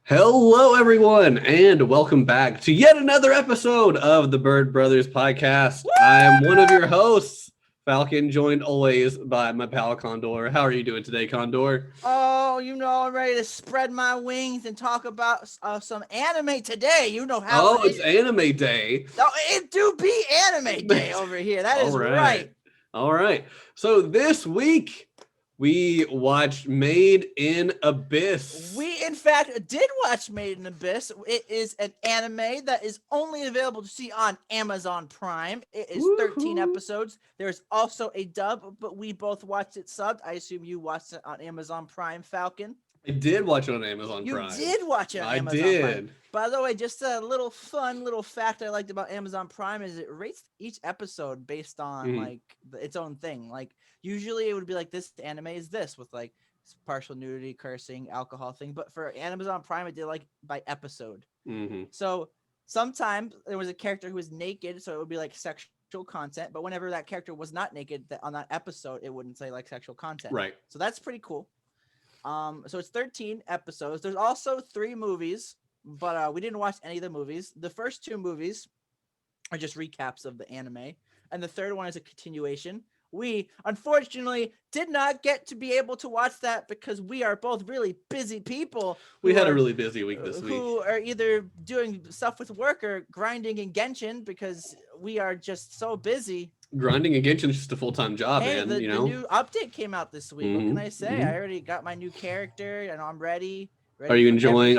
Hello, everyone, and welcome back to yet another episode of the Bird Brothers podcast. Woo! I am one of your hosts, Falcon, joined always by my pal Condor. How are you doing today, Condor? Oh, I'm ready to spread my wings and talk about some anime today. You know how Oh, it it's is. Anime Day. No, it do be anime day over here. That is All right. All right. So this week we watched Made in Abyss. We, in fact, did watch Maiden Abyss. It is an anime that is only available to see on Amazon Prime. It is 13 Woohoo. episodes. There's also a dub, but we both watched it subbed. I assume you watched it on Amazon Prime, Falcon. I did watch it on Amazon You Prime. did watch it on I Amazon did. Prime. By the way, just a little fact I liked about Amazon Prime is it rates each episode based on like its own thing. Like usually it would be like this anime is this with like partial nudity, cursing, alcohol thing. But for Amazon Prime, it did like by episode. So sometimes there was a character who was naked, so it would be like sexual content. But whenever that character was not naked, on that episode, it wouldn't say like sexual content. Right. So that's pretty cool. So it's 13 episodes. There's also 3 movies, but we didn't watch any of the movies. The first 2 movies are just recaps of the anime, and the third one is a continuation. We unfortunately did not get to be able to watch that because we are both really busy people. We had a really busy week this week. Who are either doing stuff with work or grinding in Genshin because we are just so busy. Grinding in Genshin is just a full-time job, man. The new update came out this week. What can I say? I already got my new character, and I'm ready. Are you enjoying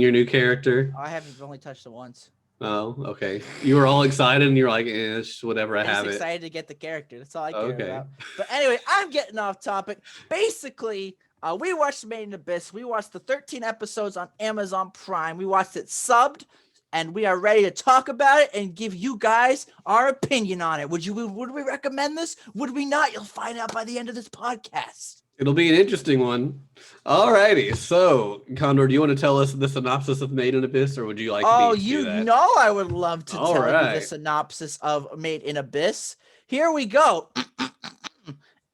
your new character? I haven't only touched it once. Oh, okay. You were all excited, and you're like, it's just whatever. I have it. Excited to get the character. That's all I care about. But anyway, I'm getting off topic. Basically, we watched Made in Abyss. We watched the 13 episodes on Amazon Prime. We watched it subbed. And we are ready to talk about it and give you guys our opinion on it. Would we recommend this? Would we not? You'll find out by the end of this podcast. It'll be an interesting one. Alrighty. So, Condor, do you want to tell us the synopsis of Made in Abyss, or would you like me to do that? I would love to tell you the synopsis of Made in Abyss. Here we go.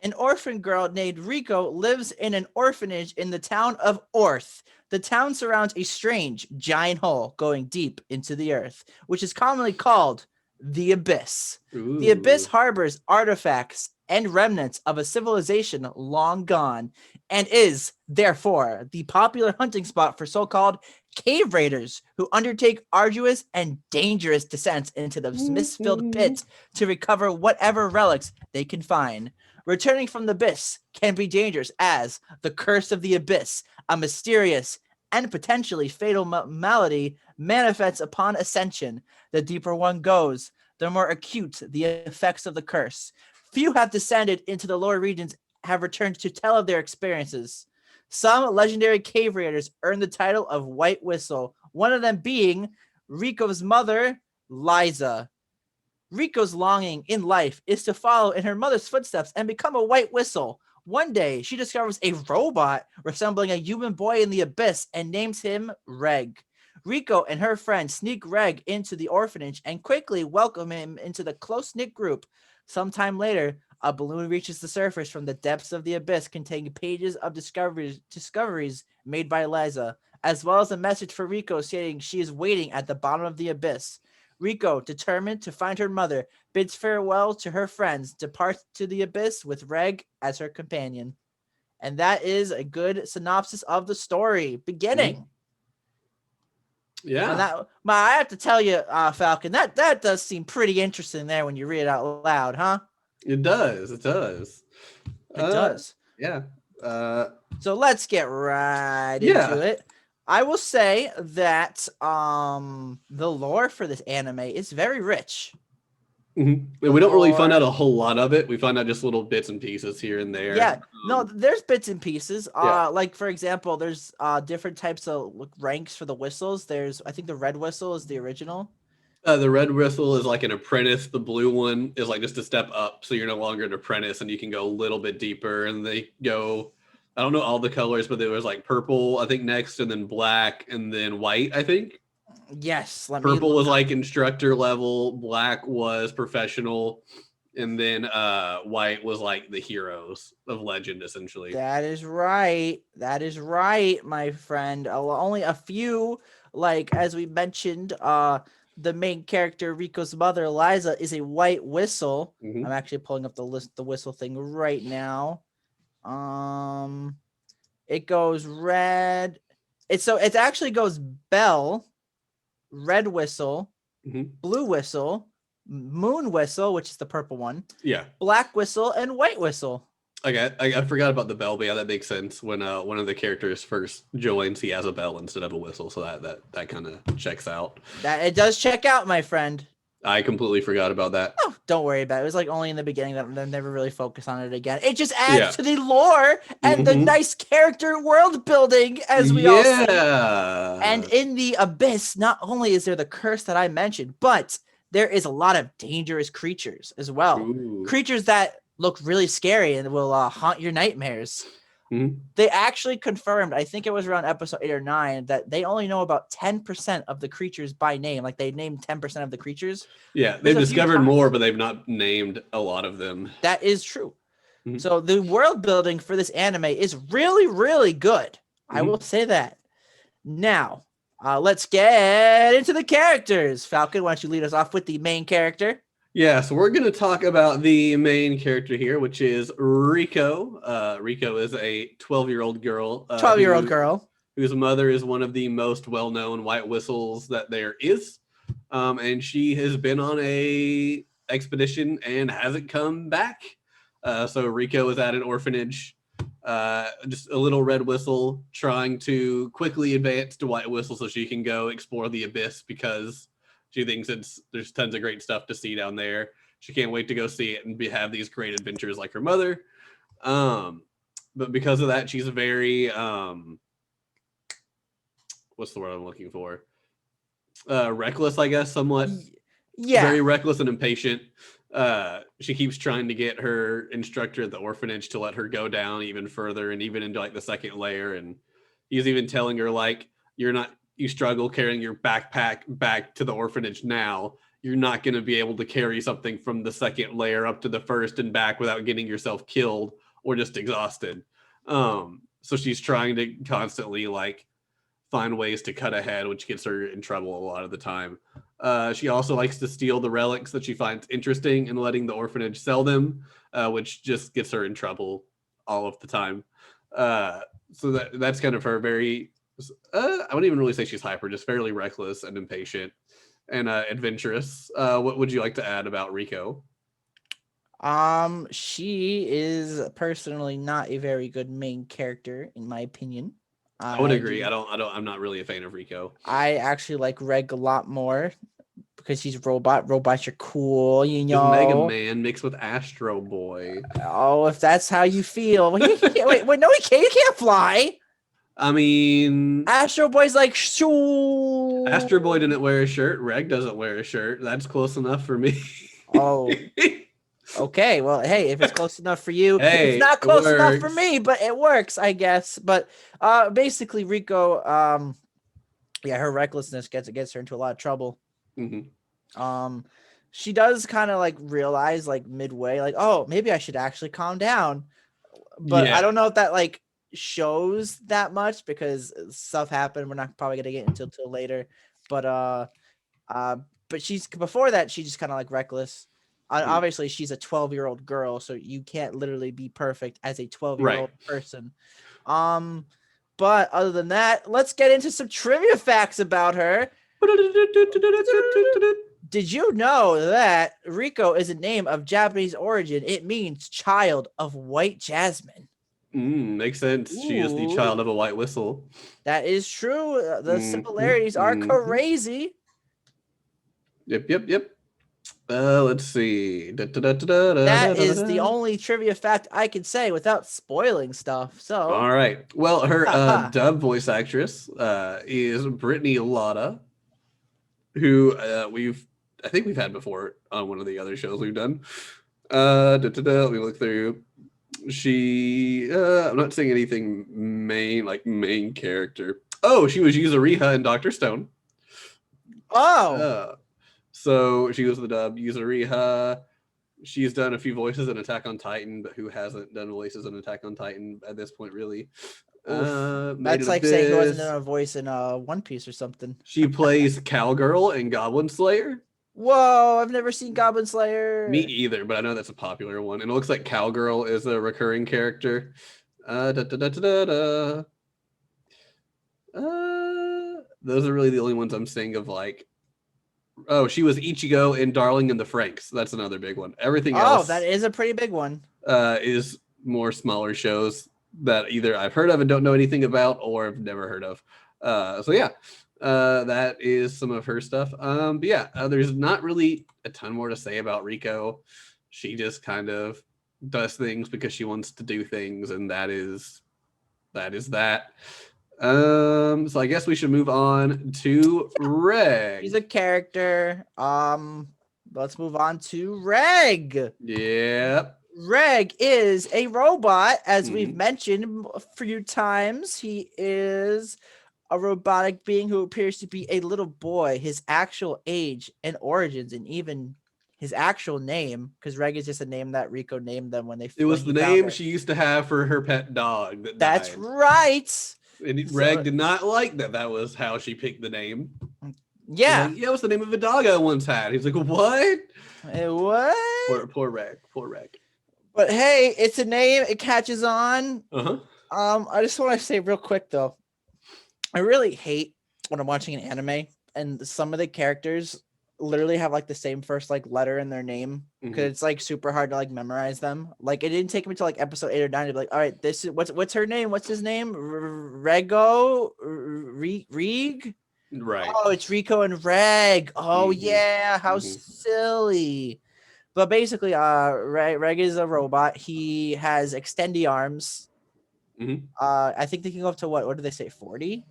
An orphan girl named Riko lives in an orphanage in the town of Orth. The town surrounds a strange, giant hole going deep into the earth, which is commonly called the Abyss. Ooh. The Abyss harbors artifacts and remnants of a civilization long gone, and is, therefore, the popular hunting spot for so-called cave raiders who undertake arduous and dangerous descents into the mist-filled pits to recover whatever relics they can find. Returning from the Abyss can be dangerous as the Curse of the Abyss, a mysterious and potentially fatal malady, manifests upon ascension. The deeper one goes, the more acute the effects of the curse. Few have descended into the lower regions have returned to tell of their experiences. Some legendary cave raiders earn the title of White Whistle, one of them being Riko's mother, Liza. Riko's longing in life is to follow in her mother's footsteps and become a White Whistle. One day, she discovers a robot resembling a human boy in the Abyss and names him Reg. Riko and her friend sneak Reg into the orphanage and quickly welcome him into the close-knit group. Sometime later, a balloon reaches the surface from the depths of the Abyss containing pages of discoveries made by Liza, as well as a message for Riko stating she is waiting at the bottom of the Abyss. Riko, determined to find her mother, bids farewell to her friends, departs to the Abyss with Reg as her companion. And that is a good synopsis of the story. Beginning. Yeah. I have to tell you, Falcon, that does seem pretty interesting there when you read it out loud, huh? It does. It does. Yeah. So let's get right into it. I will say that the lore for this anime is very rich. Mm-hmm. We don't really find out a whole lot of it. We find out just little bits and pieces here and there. Yeah, no, there's bits and pieces. Like for example, there's different types of ranks for the whistles. I think the red whistle is the original. The red whistle is like an apprentice. The blue one is like just a step up, so you're no longer an apprentice, and you can go a little bit deeper. And they go, I don't know all the colors, but there was like purple, I think, next, and then black, and then white, I think. Yes. Purple was like instructor level. Black was professional. And then white was like the heroes of legend, essentially. That is right. That is right, my friend. Only a few, like as we mentioned, the main character Riko's mother, Eliza, is a white whistle. Mhm. I'm actually pulling up the whistle thing right now. It goes red. It actually goes bell, red whistle, Mhm. blue whistle, moon whistle, which is the purple one, Yeah. black whistle, and white whistle. Okay, I forgot about the bell, but yeah, that makes sense. When one of the characters first joins, he has a bell instead of a whistle, so that kind of checks out. That it does check out, my friend. I completely forgot about that. Oh, don't worry about it. It was like only in the beginning that they never really focus on it again. It just adds Yeah. to the lore and the Mhm. nice character world building, as we all see. And in the abyss, not only is there the curse that I mentioned, but there is a lot of dangerous creatures as well. Ooh. Creatures that look really scary and will haunt your nightmares. Mhm. They actually confirmed, I think it was around episode 8 or 9, that they only know about 10% of the creatures by name. Like they named 10% of the creatures. Yeah, they've discovered more, but they've not named a lot of them. That is true. Mhm. So the world building for this anime is really, really good. I will say that. Now, let's get into the characters. Falcon, why don't you lead us off with the main character? Yeah, so we're going to talk about the main character here, which is Riko. Riko is a 12-year-old girl. 12-year-old girl. Whose mother is one of the most well-known white whistles that there is. And she has been on a expedition and hasn't come back. So Riko is at an orphanage, just a little red whistle, trying to quickly advance to white whistle so she can go explore the abyss because she thinks there's tons of great stuff to see down there. She can't wait to go see it and have these great adventures like her mother. But because of that, she's very what's the word I'm looking for? Reckless, I guess, somewhat. Yeah. Very reckless and impatient. She keeps trying to get her instructor at the orphanage to let her go down even further and even into like the second layer. And he's even telling her like, you struggle carrying your backpack back to the orphanage now. You're not going to be able to carry something from the second layer up to the first and back without getting yourself killed or just exhausted. So she's trying to constantly like find ways to cut ahead, which gets her in trouble a lot of the time. She also likes to steal the relics that she finds interesting and letting the orphanage sell them, which just gets her in trouble all of the time. So that's kind of her very, I wouldn't even really say she's hyper, just fairly reckless and impatient and adventurous. What would you like to add about Riko? She is personally not a very good main character, in my opinion. I would agree. I'm not really a fan of Riko. I actually like Reg a lot more because he's robot. Robots are cool, you know. He's Mega Man mixed with Astro Boy. Oh, if that's how you feel. Wait, no, he can't fly. I mean, Astro Boy's like, shoo. Astro Boy didn't wear a shirt. Reg doesn't wear a shirt. That's close enough for me. Oh. Okay, well, hey, if it's close enough for you, hey, it's not close enough for me, but it works, I guess. But basically, Riko, yeah, her recklessness gets her into a lot of trouble. Mm-hmm. She does kind of like realize like midway, like, oh, maybe I should actually calm down. But yeah. I don't know if that like shows that much because stuff happened. We're not probably gonna get into until later. But she's before that, she's just kind of like reckless. Obviously, she's a 12-year-old girl, so you can't literally be perfect as a 12-year-old person. But other than that, let's get into some trivia facts about her. Did you know that Riko is a name of Japanese origin? It means child of white jasmine. Makes sense. Ooh. She is the child of a white whistle. That is true. The similarities are crazy. Yep. Let's see. That is the only trivia fact I can say without spoiling stuff. So, all right. Well, her dub voice actress is Brittany Latta, who I think we've had before on one of the other shows we've done. Let me look through. She, I'm not saying anything main character. Oh, she was Yuzuriha in Dr. Stone. Oh. So she was the dub Yuzuriha. She's done a few voices in Attack on Titan, but who hasn't done voices in Attack on Titan at this point, really? That's like saying who hasn't done a voice in One Piece or something. She plays Cowgirl in Goblin Slayer. Whoa, I've never seen Goblin Slayer. Me either, but I know that's a popular one. And it looks like Cowgirl is a recurring character. Those are really the only ones I'm seeing of like. Oh, she was Ichigo in Darling in the Franxx. That's another big one. Everything else. Oh, that is a pretty big one. Is more smaller shows that either I've heard of and don't know anything about, or I've never heard of. So yeah, that is some of her stuff. But yeah, there's not really a ton more to say about Riko. She just kind of does things because she wants to do things, and that is that. So I guess we should move on to Reg. He's a character. Let's move on to Reg. Yep. Reg is a robot, as we've mentioned a few times. He is a robotic being who appears to be a little boy. His actual age and origins, and even his actual name, because Reg is just a name that Riko named them when they. It was the name she used to have for her pet dog. That's right. And Reg did not like that. That was how she picked the name. Yeah. Like, yeah, it was the name of a dog I once had. He's like, what? What? Poor Reg. But hey, it's a name. It catches on. Uh-huh. I just want to say real quick though, I really hate when I'm watching an anime and some of the characters literally have like the same first like letter in their name, because it's like super hard to like memorize them. Like it didn't take me to like episode 8 or 9 to be like, all right, this is what's her name? What's his name? Rego? Reg? Right. Oh, it's Riko and Reg. Oh yeah, how silly. But basically, Reg is a robot. He has extendy arms. I think they can go up to what did they say? 40?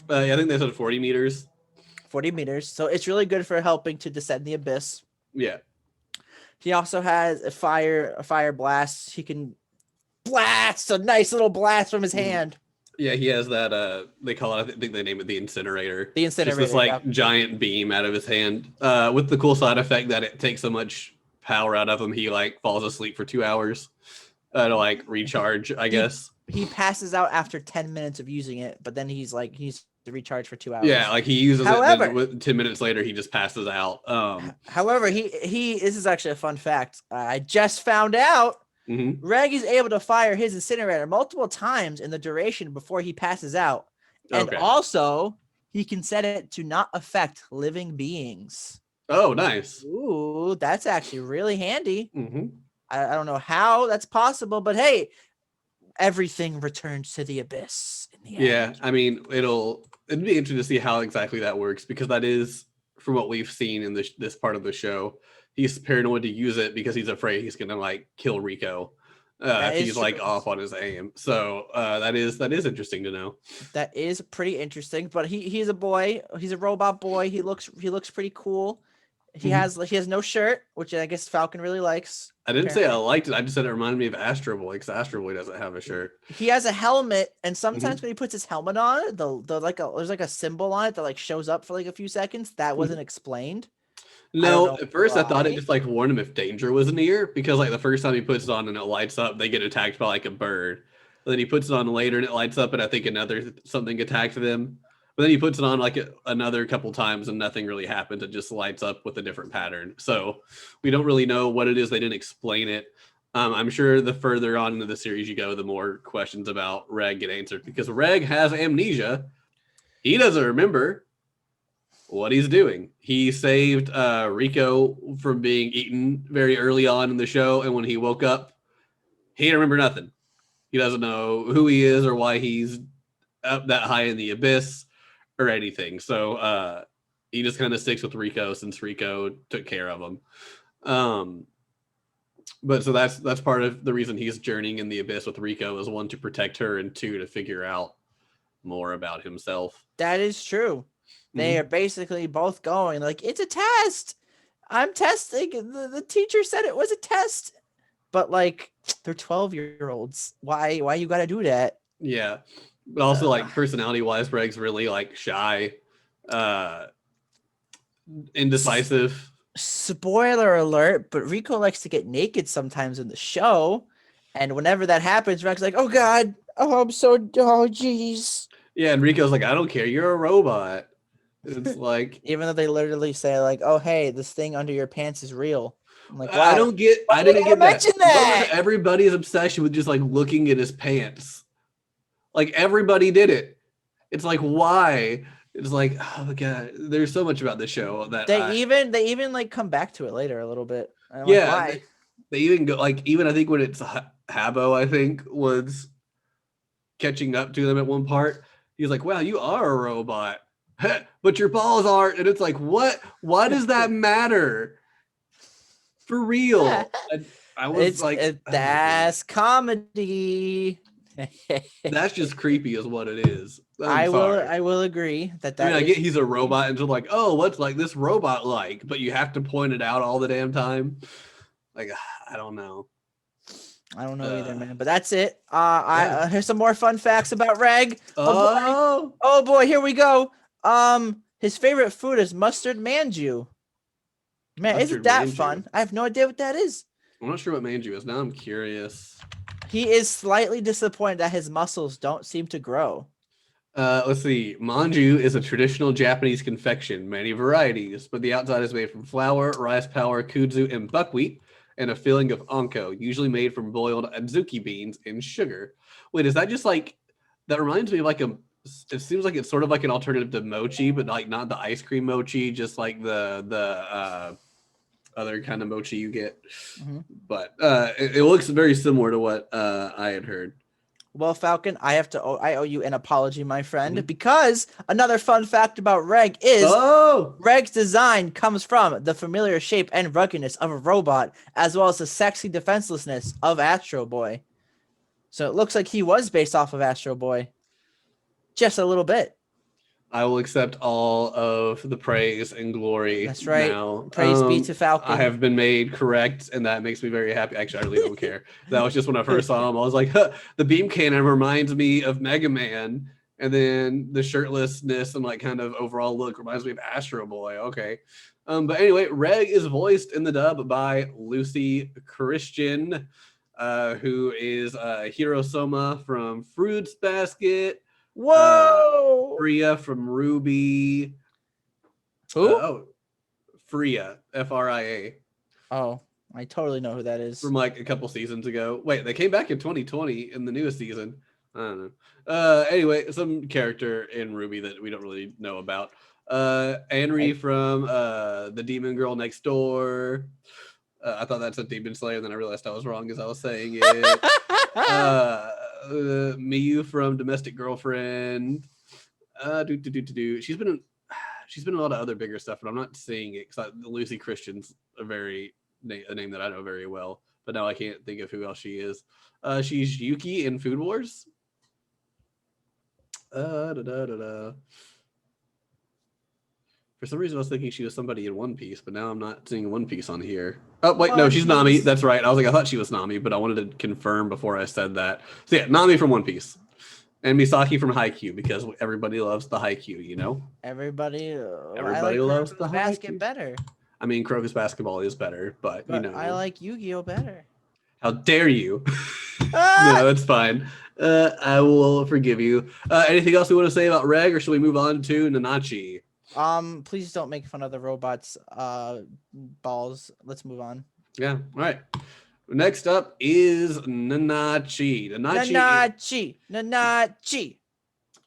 I think they said 40 meters. 40 meters. So it's really good for helping to descend the abyss. Yeah. He also has a fire blast. He can blast a nice little blast from his hand. Yeah, he has that. They call it. I think they name it the incinerator. The incinerator. Just this like giant beam out of his hand. With the cool side effect that it takes so much power out of him, he like falls asleep for 2 hours to like recharge. I guess he passes out after 10 minutes of using it, but then he's to recharge for 2 hours. Yeah, like he uses it. Then 10 minutes later, he just passes out. However, he this is actually a fun fact. I just found out. Reg is able to fire his incinerator multiple times in the duration before he passes out, and also he can set it to not affect living beings. Oh, nice. Ooh, that's actually really handy. I don't know how that's possible, but hey, everything returns to the abyss in the end. Yeah, I mean, it'd be interesting to see how exactly that works, because that is, from what we've seen in this part of the show, he's paranoid to use it because he's afraid he's gonna like kill Riko if he's like off on his aim. So that is interesting to know. That is pretty interesting. But he's a boy. He's a robot boy. He looks pretty cool. He has no shirt, which I guess Falcon really likes. I didn't say I liked it. I just said it reminded me of Astro Boy, because Astro Boy doesn't have a shirt. He has a helmet, and sometimes when he puts his helmet on, there's like a symbol on it that like shows up for like a few seconds. That wasn't explained. No, at first I thought it just like warned him if danger was near, because like the first time he puts it on and it lights up, they get attacked by like a bird. And then he puts it on later and it lights up, and I think something attacked them. But then he puts it on like another couple times and nothing really happens. It just lights up with a different pattern. So we don't really know what it is. They didn't explain it. I'm sure the further on into the series you go, the more questions about Reg get answered, because Reg has amnesia. He doesn't remember what he's doing. He saved Riko from being eaten very early on in the show, and when he woke up, he didn't remember nothing. He doesn't know who he is or why he's up that high in the abyss or anything. So he just kind of sticks with Riko since Riko took care of him. But so that's part of the reason he's journeying in the abyss with Riko, is 1, to protect her, and 2, to figure out more about himself. That is true. They are basically both going like, it's a test. I'm testing. The teacher said it was a test. But like, they're 12-year-olds. Why you got to do that? Yeah. But also like personality-wise, Reg's really like shy, indecisive. Spoiler alert, but Riko likes to get naked sometimes in the show. And whenever that happens, Reg's like, oh God, oh, I'm so, oh jeez. Yeah, and Rico's like, I don't care, you're a robot. It's like, Even though they literally say like, oh, hey, this thing under your pants is real. I'm like, I why? don't get, Why I do you didn't gotta get that. mention What was that? everybody's obsession with just like looking at his pants? Like everybody did it. It's like, why? It's like, oh my God, there's so much about this show that They even like come back to it later a little bit. And I'm like, yeah, why? they even go like, even I think when it's Habbo, I think was catching up to them at one part. He's like, wow, you are a robot, but your balls aren't. And it's like, what? Why does that matter? For real. I was like, oh that's comedy. that's just creepy is what it is. I Sorry. will agree that I mean, I is get he's a robot and so like, oh, what's like this robot like? But you have to point it out all the damn time. Like, I don't know. I don't know either, man. But that's it. Yeah. Here's some more fun facts about Reg. Oh, Oh boy, here we go. His favorite food is mustard manju. Man, isn't mustard that manju. fun? I have no idea what that is. I'm not sure what manju is. Now I'm curious. He is slightly disappointed that his muscles don't seem to grow. Let's see. Manju is a traditional Japanese confection, many varieties, but the outside is made from flour, rice flour, kudzu, and buckwheat, and a filling of onko, usually made from boiled adzuki beans and sugar. Wait, is that just like that? Reminds me of like a. It seems like it's sort of like an alternative to mochi, but like not the ice cream mochi, just like the other kind of mochi you get. Mm-hmm. But it looks very similar to what I had heard. Well, Falcon, I owe you an apology, my friend, because another fun fact about Reg is Reg's design comes from the familiar shape and ruggedness of a robot, as well as the sexy defenselessness of Astro Boy. So it looks like he was based off of Astro Boy. Just a little bit. I will accept all of the praise and glory. That's right. Now, praise be to Falcon. I have been made correct, and that makes me very happy. Actually, I really don't care. That was just when I first saw him. I was like, huh, the beam cannon reminds me of Mega Man, and then the shirtlessness and like kind of overall look reminds me of Astro Boy. Okay. But anyway, Reg is voiced in the dub by Lucy Christian, who is Hirosoma from Fruits Basket. Whoa! Freya from Ruby. Who? Freya, Fria. Oh, I totally know who that is. From like a couple seasons ago. Wait, they came back in 2020 in the newest season. I don't know. Anyway, some character in Ruby that we don't really know about. Anri from the Demon Girl Next Door. I thought that's a Demon Slayer, and then I realized I was wrong as I was saying it. Miyu from Domestic Girlfriend. She's been in a lot of other bigger stuff, but I'm not seeing it because Lucy Christian's a name that I know very well, but now I can't think of who else she is. She's Yuki in Food Wars. For some reason, I was thinking she was somebody in One Piece, but now I'm not seeing One Piece on here. Oh, wait, no, she's Nami. That's right. I was like, I thought she was Nami, but I wanted to confirm before I said that. So yeah, Nami from One Piece. And Misaki from Haikyuu, because everybody loves the Haikyuu, you know? Everybody like loves the basket better. I mean, Crocus Basketball is better, but you know. I like Yu-Gi-Oh better. How dare you? No, that's fine. I will forgive you. Anything else we want to say about Reg, or should we move on to Nanachi? Please don't make fun of the robots' balls. Let's move on. Yeah, all right. Next up is Ninachi.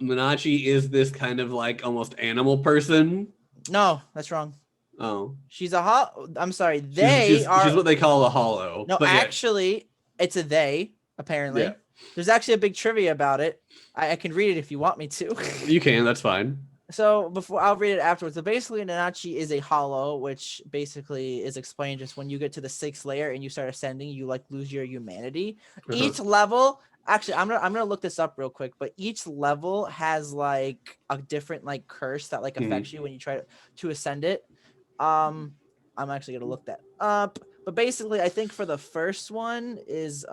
Ninachi is this kind of like almost animal person. No, that's wrong. Oh. She's a I'm sorry. She's what they call a hollow. No, actually, it's a they, apparently. Yeah. There's actually a big trivia about it. I can read it if you want me to. You can, that's fine. So I'll read it afterwards. So basically, Nanachi is a hollow, which basically is explained just when you get to the 6th layer and you start ascending, you like lose your humanity. Each level, actually, I'm gonna look this up real quick. But each level has like a different like curse that like affects you when you try to ascend it. I'm actually gonna look that up. But basically, I think for the first one is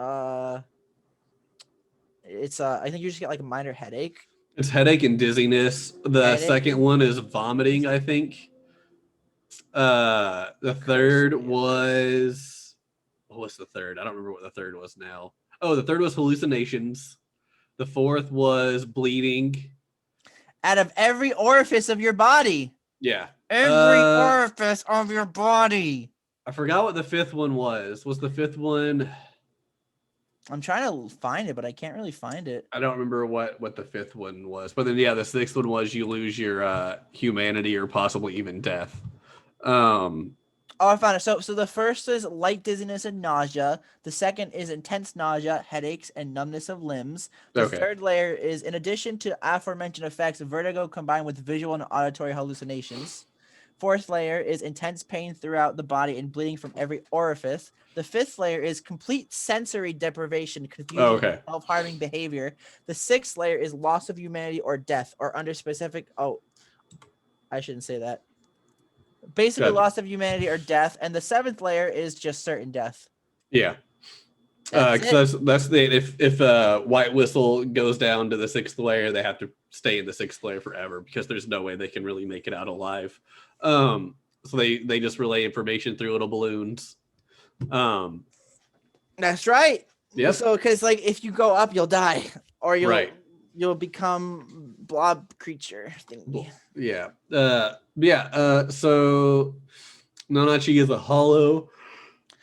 it's I think you just get like a minor headache. It's headache and dizziness. The second one is vomiting, I think. The third was what was the third? I don't remember what the third was now. Oh, the third was hallucinations. The fourth was bleeding. Out of every orifice of your body. Yeah. Every orifice of your body. I forgot what the fifth one was. Was the fifth one? I'm trying to find it, but I can't really find it. I don't remember what the fifth one was. But then, yeah, the sixth one was you lose your humanity or possibly even death. Oh, I found it. So the first is light dizziness and nausea. The second is intense nausea, headaches, and numbness of limbs. The third layer is, in addition to aforementioned effects, vertigo combined with visual and auditory hallucinations. Fourth layer is intense pain throughout the body and bleeding from every orifice. The fifth layer is complete sensory deprivation, confusion, and self-harming behavior. The sixth layer is loss of humanity or death, or under specific... Oh, I shouldn't say that. Basically, loss of humanity or death, and the seventh layer is just certain death. Yeah, because that's the if White Whistle goes down to the sixth layer, they have to stay in the sixth layer forever because there's no way they can really make it out alive. So they just relay information through little balloons. That's right. Yeah. So because like if you go up, you'll die, or you'll become blob creature thingy. Yeah. So Nanachi is a hollow.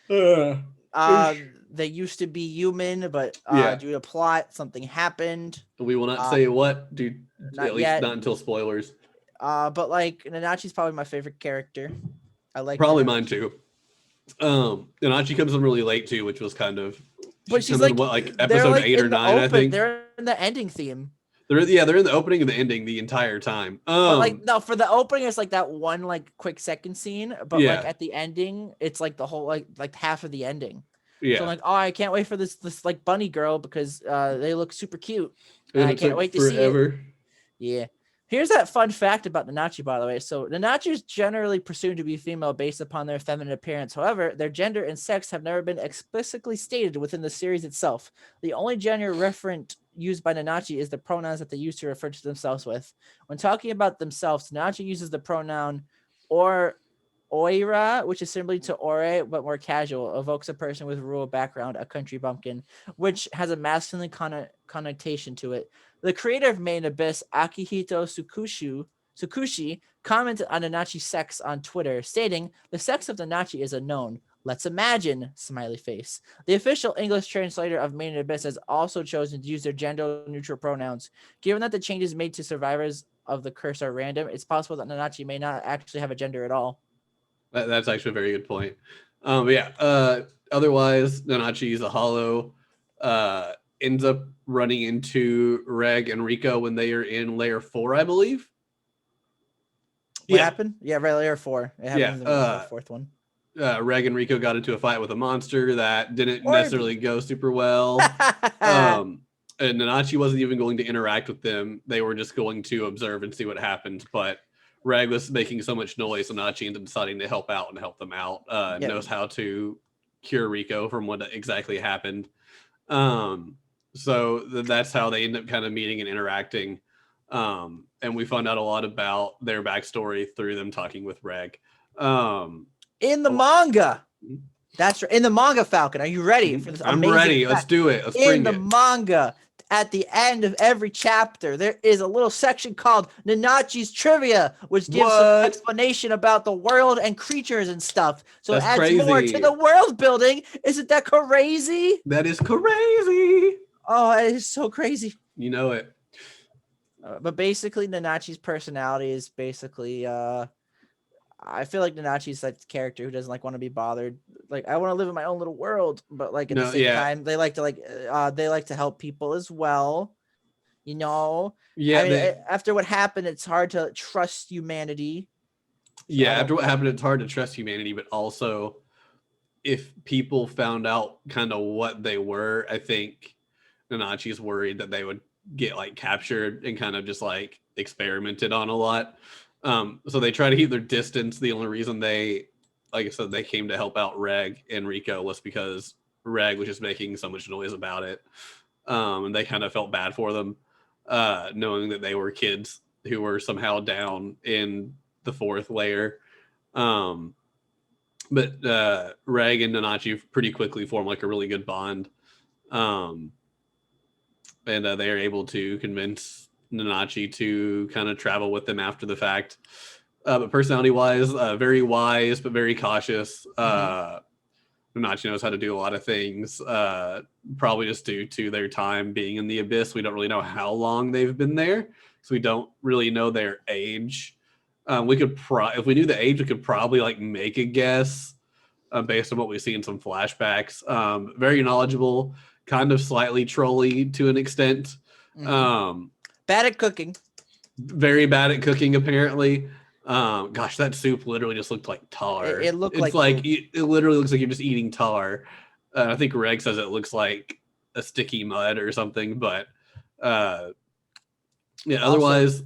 They used to be human, but due to plot, something happened. We will not say what, dude. At least yet. Not until spoilers. But like Nanachi's probably my favorite character. I like probably mine too. Ninachi comes in really late too, which was kind of. But she's like, like episode 8 or 9, I think. They're in the ending theme. They're in the opening and the ending the entire time. But like no, for the opening it's like that one like quick second scene, but like at the ending it's like the whole like half of the ending. Yeah. So I'm like, oh, I can't wait for this like bunny girl because they look super cute. And I can't wait to see it. Yeah. Here's that fun fact about Ninachi, by the way. So Ninachi is generally presumed to be female based upon their feminine appearance. However, their gender and sex have never been explicitly stated within the series itself. The only gender referent used by Ninachi is the pronouns that they use to refer to themselves with. When talking about themselves, Ninachi uses the pronoun oira, which is similar to ore, but more casual, evokes a person with rural background, a country bumpkin, which has a masculine connotation to it. The creator of Maiden Abyss, Akihito Tsukushi, commented on Ninachi's sex on Twitter, stating, "The sex of Ninachi is unknown. Let's imagine," smiley face. The official English translator of Maiden Abyss has also chosen to use their gender-neutral pronouns. Given that the changes made to survivors of the curse are random, it's possible that Ninachi may not actually have a gender at all. That's actually a very good point. Otherwise, Nanachi is a hollow. Ends up running into Reg and Riko when they are in layer 4, I believe. What happened? Yeah, right, layer 4. It happened in the fourth one. Reg and Riko got into a fight with a monster that didn't necessarily go super well. And Nanachi wasn't even going to interact with them. They were just going to observe and see what happened. But Reg was making so much noise, so Nanachi ended up deciding to help out and help them out. Knows how to cure Riko from what exactly happened. So that's how they end up kind of meeting and interacting. And we found out a lot about their backstory through them talking with Reg. In the manga. That's right. In the manga, Falcon. Are you ready for this? I'm ready. Let's do it. Let's bring it. In the manga, at the end of every chapter, there is a little section called Ninachi's Trivia, which gives some explanation about the world and creatures and stuff. So it adds more to the world building. Isn't that crazy? That is crazy. Oh, it is so crazy. You know it. But basically, Ninachi's personality is basically... I feel like Ninachi's like the character who doesn't like want to be bothered. Like, I want to live in my own little world, but like at the same time, they like to help people as well. You know? Yeah. I mean, after what happened, it's hard to trust humanity. Yeah, after what happened, it's hard to trust humanity, but also if people found out kind of what they were, I think Nanachi's worried that they would get like captured and kind of just like experimented on a lot. So they try to keep their distance. The only reason they, like I said, they came to help out Reg and Riko was because Reg was just making so much noise about it. And they kind of felt bad for them, knowing that they were kids who were somehow down in the 4th layer. But Reg and Nanachi pretty quickly form like a really good bond. And they are able to convince Nanachi to kind of travel with them after the fact. But personality-wise, very wise but very cautious. Nanachi knows how to do a lot of things, probably just due to their time being in the Abyss. We don't really know how long they've been there, so we don't really know their age. We could if we knew the age, we could probably like make a guess based on what we see in some flashbacks. Very knowledgeable, kind of slightly trolly to an extent. Bad at cooking. Very bad at cooking, apparently. Gosh, that soup literally just looked like tar. It looked it's like it literally looks like you're just eating tar. I think Reg says it looks like a sticky mud or something, but yeah. Otherwise,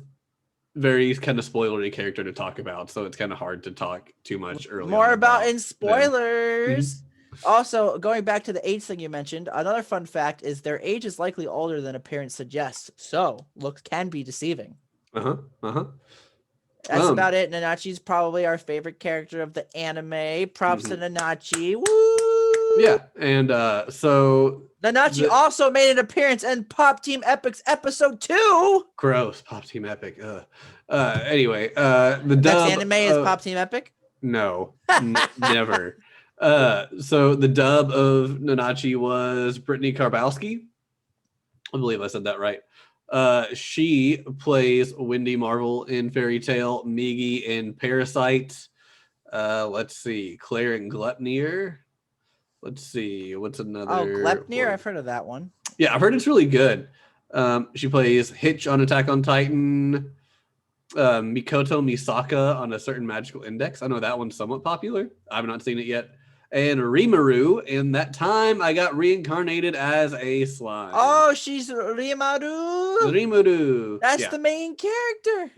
very kind of spoilery character to talk about, so it's kind of hard to talk too much early. More about in spoilers. Also, going back to the age thing you mentioned, another fun fact is their age is likely older than appearance suggests, so looks can be deceiving. That's about it. Nanachi's probably our favorite character of the anime. Props to Nanachi. Woo! Yeah, and so Nanachi also made an appearance in Pop Team Epic's episode 2. Gross, Pop Team Epic. Anyway, the dub anime is Pop Team Epic? No, never. So the dub of Nanachi was Brittany Karbowski. I believe I said that right. She plays Wendy Marvel in Fairy Tail, Migi in Parasite. Let's see, Claire and Glepnir. Let's see, what's another? Oh, Glepnir, I've heard of that one. Yeah, I've heard it's really good. She plays Hitch on Attack on Titan, Mikoto Misaka on A Certain Magical Index. I know that one's somewhat popular. I've not seen it yet. And Rimuru, in that time I got reincarnated as a slime. Oh, she's Rimuru. Rimuru. That's the main character.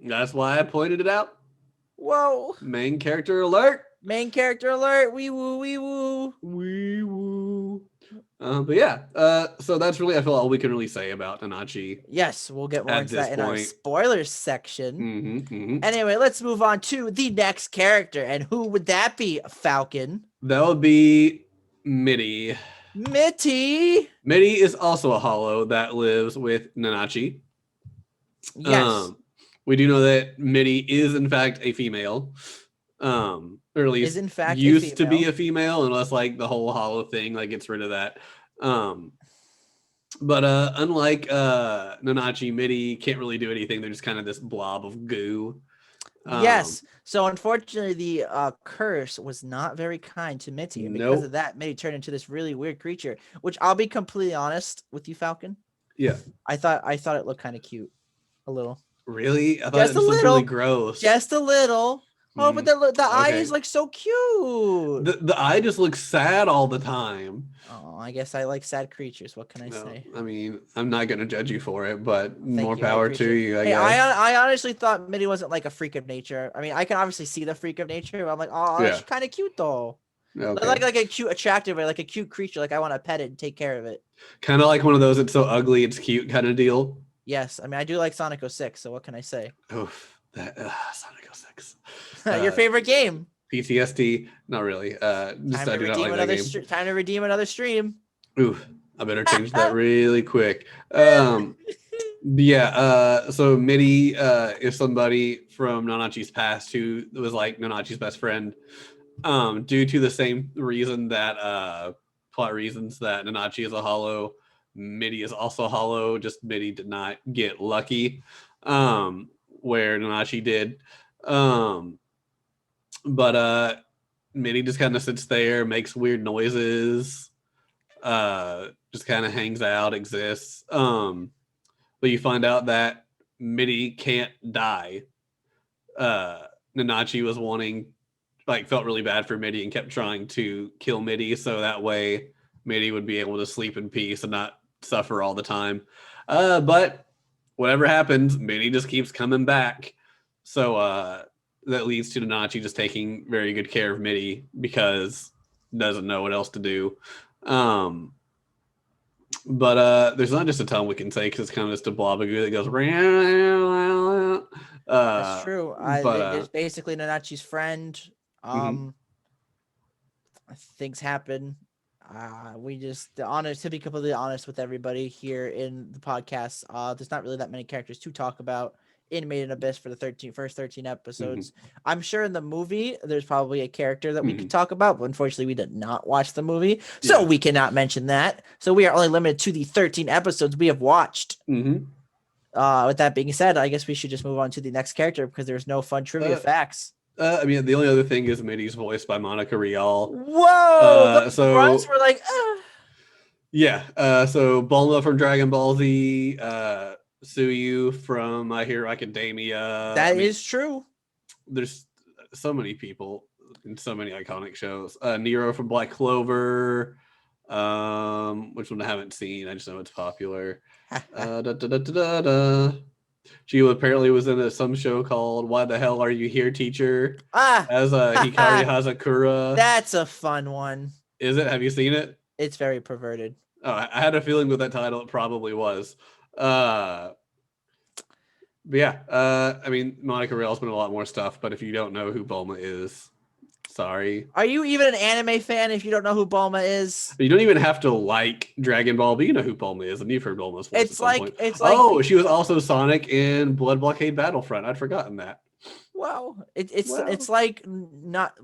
That's why I pointed it out. Whoa. Main character alert. Main character alert. Wee woo, wee woo. Wee woo. But yeah, so that's really, I feel, all we can really say about Nanachi. Yes, we'll get more into that in our spoilers section. Anyway, let's move on to the next character. And who would that be, Falcon? That would be Mitty. Mitty is also a hollow that lives with Nanachi. Yes. We do know that Mitty is, in fact, a female. Or at least is in fact used to be a female, unless like the whole hollow thing like gets rid of that. But unlike Nanachi, Mitty can't really do anything. They're just kind of this blob of goo. Yes. So unfortunately, the curse was not very kind to Mitty, and because of that, Mitty turned into this really weird creature. Which I'll be completely honest with you, Falcon. Yeah. I thought it looked kind of cute, a little. Really? I thought it was really gross. Just a little. Oh, but the eye is like so cute. The eye just looks sad all the time. Oh, I guess I like sad creatures. What can I say? I mean, I'm not going to judge you for it, but more power to you. I guess. I honestly thought Mitty wasn't like a freak of nature. I mean, I can obviously see the freak of nature, but I'm like, oh, she's kind of cute though. Okay. Like a cute, attractive, or like a cute creature. Like I want to pet it and take care of it. Kind of like one of those "it's so ugly, it's cute" kind of deal. Yes, I mean I do like Sonic 06. So what can I say? Oof, that Sonic 06. Your favorite game? PTSD? Not really. Just I do not like that game. Time to redeem another stream. Oof, I better change that really quick. Yeah. So Mitty is somebody from Nanachi's past who was like Nanachi's best friend. Due to the same reason that plot reasons that Nanachi is a hollow, Mitty is also hollow. Just Mitty did not get lucky, where Nanachi did. But Mitty just kind of sits there, makes weird noises, just kind of hangs out, exists. But you find out that Mitty can't die. Nanachi was felt really bad for Mitty and kept trying to kill Mitty so that way Mitty would be able to sleep in peace and not suffer all the time. But whatever happens, Mitty just keeps coming back. So that leads to Nanachi just taking very good care of Mitty because doesn't know what else to do. But there's not just a ton we can say because it's kind of just a blob of goo that goes That's true. But There's basically Nanachi's friend. mhm. Things happen. We just to be completely honest with everybody here in the podcast. There's not really that many characters to talk about in Maiden Abyss for the first 13 episodes. I'm sure in the movie there's probably a character that we could talk about, but unfortunately we did not watch the movie, so we cannot mention that. So we are only limited to the 13 episodes we have watched. With that being said, I guess we should just move on to the next character because there's no fun trivia facts. I mean, the only other thing is Mitty's voiced by Monica Rial. Whoa! Those runs were like, yeah. So Bulma from Dragon Ball Z, Suyu from My Hero Academia. That is true. There's so many people in so many iconic shows. Nero from Black Clover, which one I haven't seen. I just know it's popular. She apparently was in some show called "Why the Hell Are You Here, Teacher?" As Hikari Hazakura. That's a fun one. Is it? Have you seen it? It's very perverted. Oh, I had a feeling with that title it probably was. But yeah, I mean, Monica Rial's been in a lot more stuff, but if you don't know who Bulma is, sorry. Are you even an anime fan if you don't know who Bulma is? You don't even have to like Dragon Ball, but you know who Bulma is, and you've heard Bulma's voice. It's like oh, she was also Sonic in Blood Blockade Battlefront. I'd forgotten that. Wow, it's like not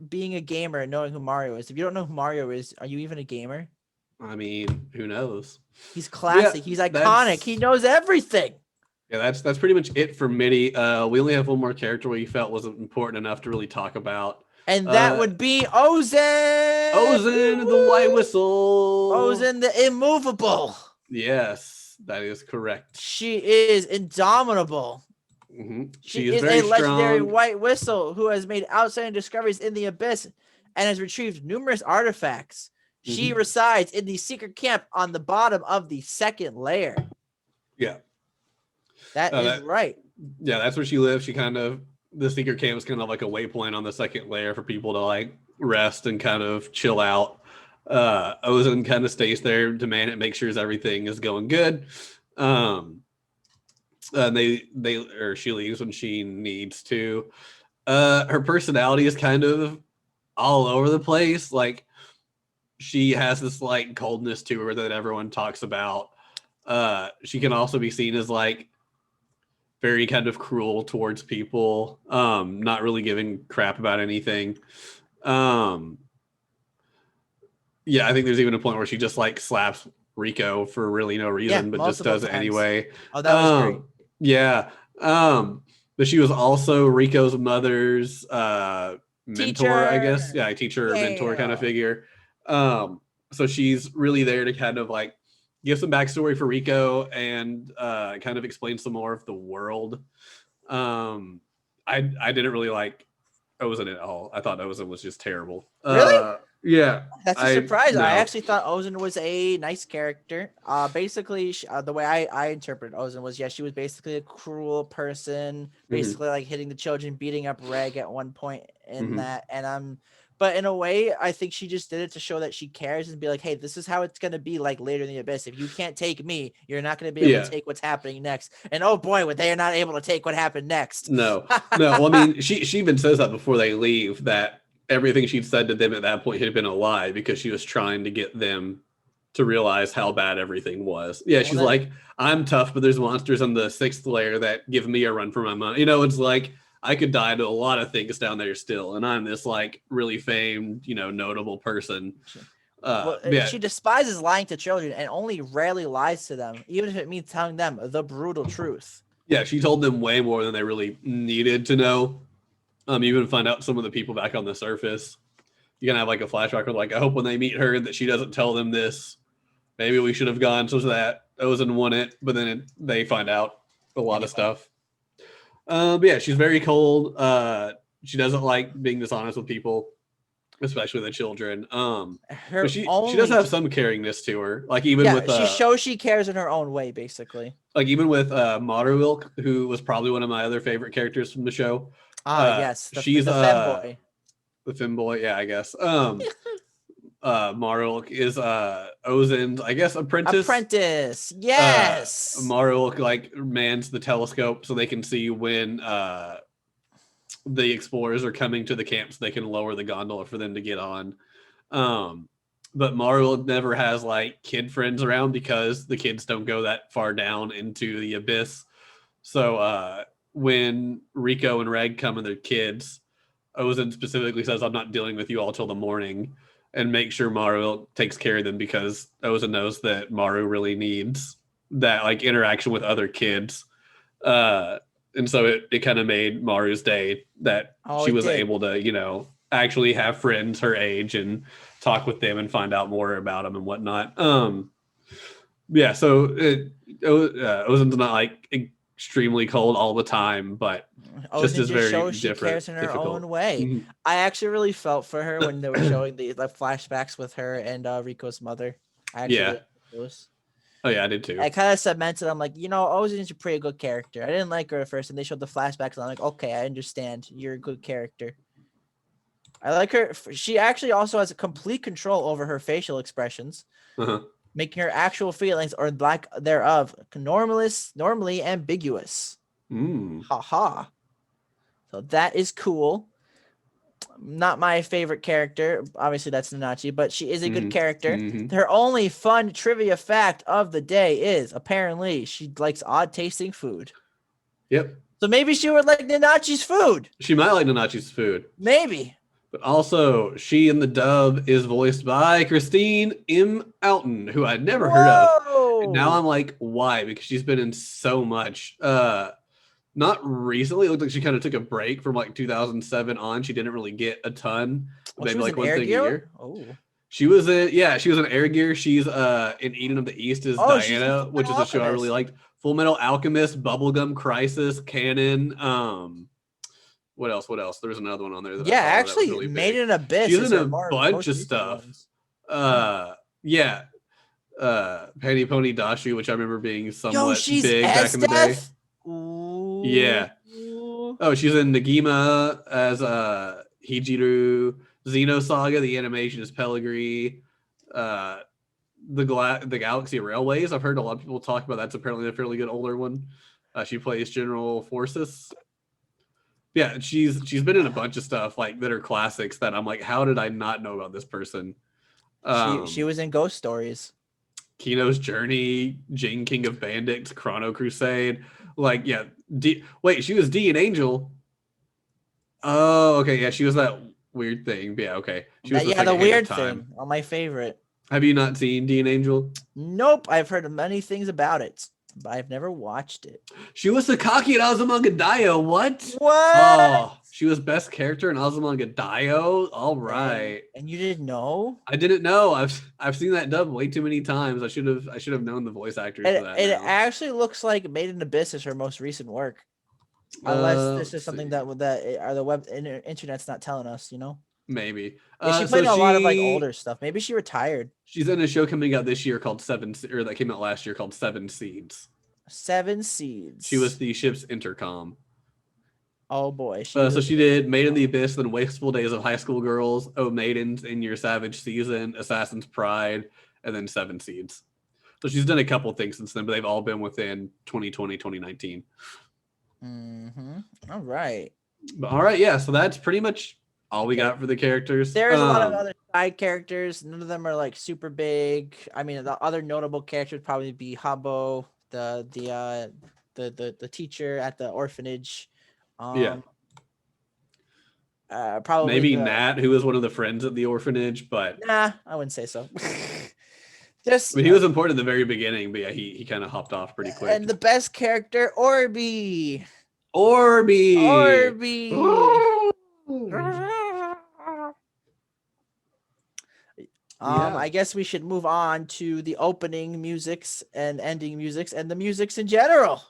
being a gamer and knowing who Mario is. If you don't know who Mario is, are you even a gamer? I mean, who knows? He's classic. He's iconic. He knows everything. Yeah, that's pretty much it for Mitty. We only have one more character we felt wasn't important enough to really talk about. And that would be Ozen! Ozen, the White Whistle! Ozen, the immovable! Yes, that is correct. She is indomitable. She is very a legendary strong. White Whistle who has made outstanding discoveries in the Abyss and has retrieved numerous artifacts. She resides in the secret camp on the bottom of the second layer. Yeah. That is right. Yeah, that's where she lives. The secret camp is kind of like a waypoint on the second layer for people to like rest and kind of chill out. Ozen kind of stays there to man it, make sure everything is going good. And she leaves when she needs to. Her personality is kind of all over the place. Like she has this like coldness to her that everyone talks about. She can also be seen as like very kind of cruel towards people, not really giving crap about anything. Yeah, I think there's even a point where she just like slaps Riko for really no reason, but just does it anyway. Oh, that was great. Yeah. But she was also Riko's mother's mentor, I guess. Yeah, teacher or mentor kind of figure. So she's really there to kind of like give some backstory for Riko and kind of explain some more of the world. I didn't really like Ozen at all. I thought Ozen was just terrible. Really? Yeah. That's a surprise. No. I actually thought Ozen was a nice character. Basically, the way I interpreted Ozen was, she was basically a cruel person, basically like hitting the children, beating up Reg at one point in that. And but in a way, I think she just did it to show that she cares and be like, hey, this is how it's going to be like later in the Abyss. If you can't take me, you're not going to be able to take what's happening next. And oh boy, they are not able to take what happened next. No. Well, I mean, she even says that before they leave, that everything she'd said to them at that point had been a lie because she was trying to get them to realize how bad everything was. Yeah, she's like, I'm tough, but there's monsters on the 6th layer that give me a run for my money. It's like, I could die to a lot of things down there still, and I'm this like really famed, notable person. She despises lying to children and only rarely lies to them, even if it means telling them the brutal truth. Yeah, she told them way more than they really needed to know. You even find out some of the people back on the surface. You're gonna have like a flashback where like, I hope when they meet her that she doesn't tell them this. Maybe we should have gone so that Ozen won it, but then they find out a lot of stuff. But yeah, she's very cold. She doesn't like being dishonest with people, especially the children. But she does have some caringness to her. Like even with she shows she cares in her own way, basically. Like even with Maruilk, who was probably one of my other favorite characters from the show. Yes, she's the femboy. The femboy, yeah, I guess. Marulk is Ozen's, I guess, apprentice. Yes. Marulk like mans the telescope so they can see when the explorers are coming to the camp, so they can lower the gondola for them to get on. But Marulk never has like kid friends around because the kids don't go that far down into the abyss. So when Riko and Reg come and their kids, Ozen specifically says, "I'm not dealing with you all till the morning," and make sure Maru takes care of them because Ozen knows that Maru really needs that like interaction with other kids. And so it kind of made Maru's day that she was able to, you know, actually have friends her age and talk with them and find out more about them and whatnot. Yeah, so Ozen's not like extremely cold all the time, but Ozen just shows she cares in her own way. Mm-hmm. I actually really felt for her when they were showing the flashbacks with her and Riko's mother. I actually really those. Oh yeah, I did too. I kind of cemented. I'm like, you know, Ozen's a pretty good character. I didn't like her at first, and they showed the flashbacks, and I'm like, okay, I understand. You're a good character. I like her. She actually also has a complete control over her facial expressions, making her actual feelings or lack thereof normally ambiguous. Haha. So that is cool. Not my favorite character. Obviously, that's Nanachi, but she is a good character. Her only fun trivia fact of the day is apparently she likes odd tasting food. Yep. So maybe she would like Ninachi's food. She might like Ninachi's food. Maybe. But also, she in the dub is voiced by Christine M. Alton, who I'd never heard of. And now I'm like, why? Because she's been in so much. Not recently. It looked like she kind of took a break from like 2007 on. She didn't really get a ton. Maybe like one thing a year. Oh. She was in Air Gear. She's in Eden of the East as Diana, which is a show I really liked. Full Metal Alchemist, Bubblegum Crisis, Canon. What else? There's another one on there. That actually, really Maiden and Abyss. She's in a bunch of stuff. Penny Pony Dashi, which I remember being somewhat big back in the day. Ooh. Yeah. Oh, she's in Negima as Hijiru. Xenosaga, the animation is Pellegrini. The Galaxy Railways, I've heard a lot of people talk about. That's apparently a fairly good older one. She plays General Forces. Yeah, she's been in a bunch of stuff like that are classics that I'm like, how did I not know about this person? She was in Ghost Stories. Kino's Journey, Jing King of Bandits, Chrono Crusade. Like, yeah. She was D and Angel. Oh, okay. Yeah, she was that weird thing. Yeah, okay. She was the weird thing. Oh, my favorite. Have you not seen D and Angel? Nope. I've heard many things about it, but I've never watched it. She was Sakaki in Azumanga Daioh. What? Oh, she was best character in Azumanga Daioh. All right. And you didn't know? I didn't know. I've seen that dub way too many times. I should have known the voice actors for that. It actually looks like Maiden Abyss is her most recent work. Unless this is something that the internet's not telling us, you know? Maybe. She played a lot of like older stuff. Maybe she retired. She's in a show coming out this year called that came out last year called Seven Seeds. Seven Seeds. She was the ship's intercom. Oh boy. So she did Maiden the Abyss, then Wasteful Days of High School Girls, Oh Maidens, In Your Savage Season, Assassin's Pride, and then Seven Seeds. So she's done a couple things since then, but they've all been within 2020, 2019. All right. All right, yeah. So that's pretty much all we got for the characters. There's a lot of other side characters. None of them are like super big. I mean, the other notable characters would probably be Habo, the teacher at the orphanage. Probably maybe Nat, who was one of the friends at the orphanage, but nah, I wouldn't say so. He was important at the very beginning, but yeah, he kind of hopped off pretty quick. And the best character, Orby. I guess we should move on to the opening musics and ending musics and the musics in general.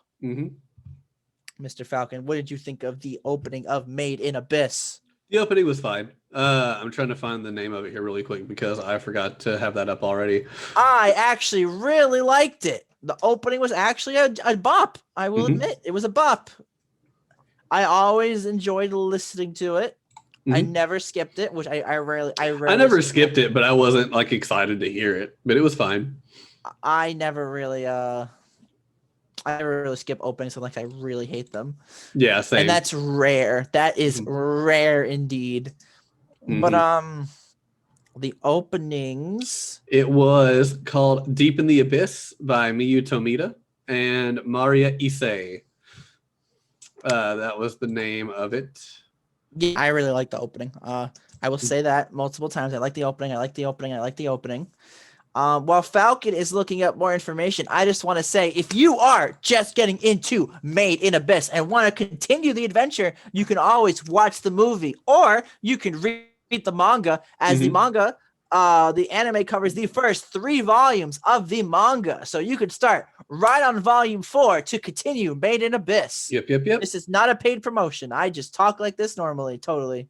Mr. Falcon, what did you think of the opening of Made in Abyss? The opening was fine. I'm trying to find the name of it here really quick because I forgot to have that up already. I actually really liked it. The opening was actually a bop. I will admit, it was a bop. I always enjoyed listening to it. I Mhm. never skipped it, which I rarely I never skip skipped it, but I wasn't like excited to hear it. But it was fine. I never really I never really skip openings unless I really hate them. Yeah, And same. that's rare. That is Mhm. rare indeed. But Mhm. the openings. It was called Deep in the Abyss by Miyu Tomita and Maria Issei. That was the name of it. Yeah, I really like the opening. I will say that multiple times. I like the opening. I like the opening. I like the opening. While Falcon is looking up more information, I just want to say if you are just getting into Made in Abyss and want to continue the adventure, you can always watch the movie or you can read the manga as the Mhm. manga. The anime covers the first 3 volumes of the manga. So you could start right on volume 4 to continue Made in Abyss. Yep. This is not a paid promotion. I just talk like this normally. Totally.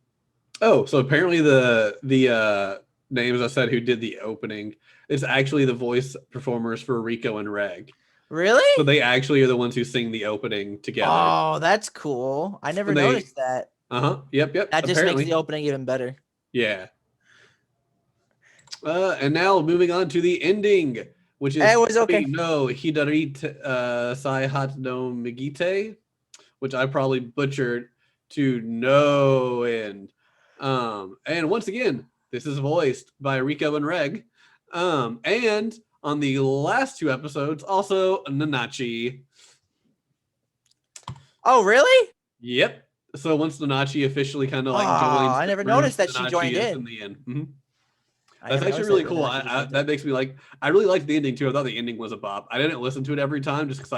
Oh, so apparently the names I said who did the opening is actually the voice performers for Riko and Reg. So Really? they actually are the ones who sing the opening together. Oh, that's cool. I never And they, noticed that. yep, That just makes the apparently. opening even better. Yeah. And now moving on to the ending, which is It was okay. Koi no Hidarit Saihat no Migite, which I probably butchered to no end. And once again, this is voiced by Riko and Reg. And on the last 2 episodes, also Nanachi. Oh, really? Yep. So once Nanachi officially kind of Oh, like joins I the never group, noticed that she Nanachi joined is in in. the end. Mhm. I That's never actually noticed really that cool. Nanachi joined That in. makes me like. I really liked the ending too. I thought the ending was a bop. I didn't listen to it every time just because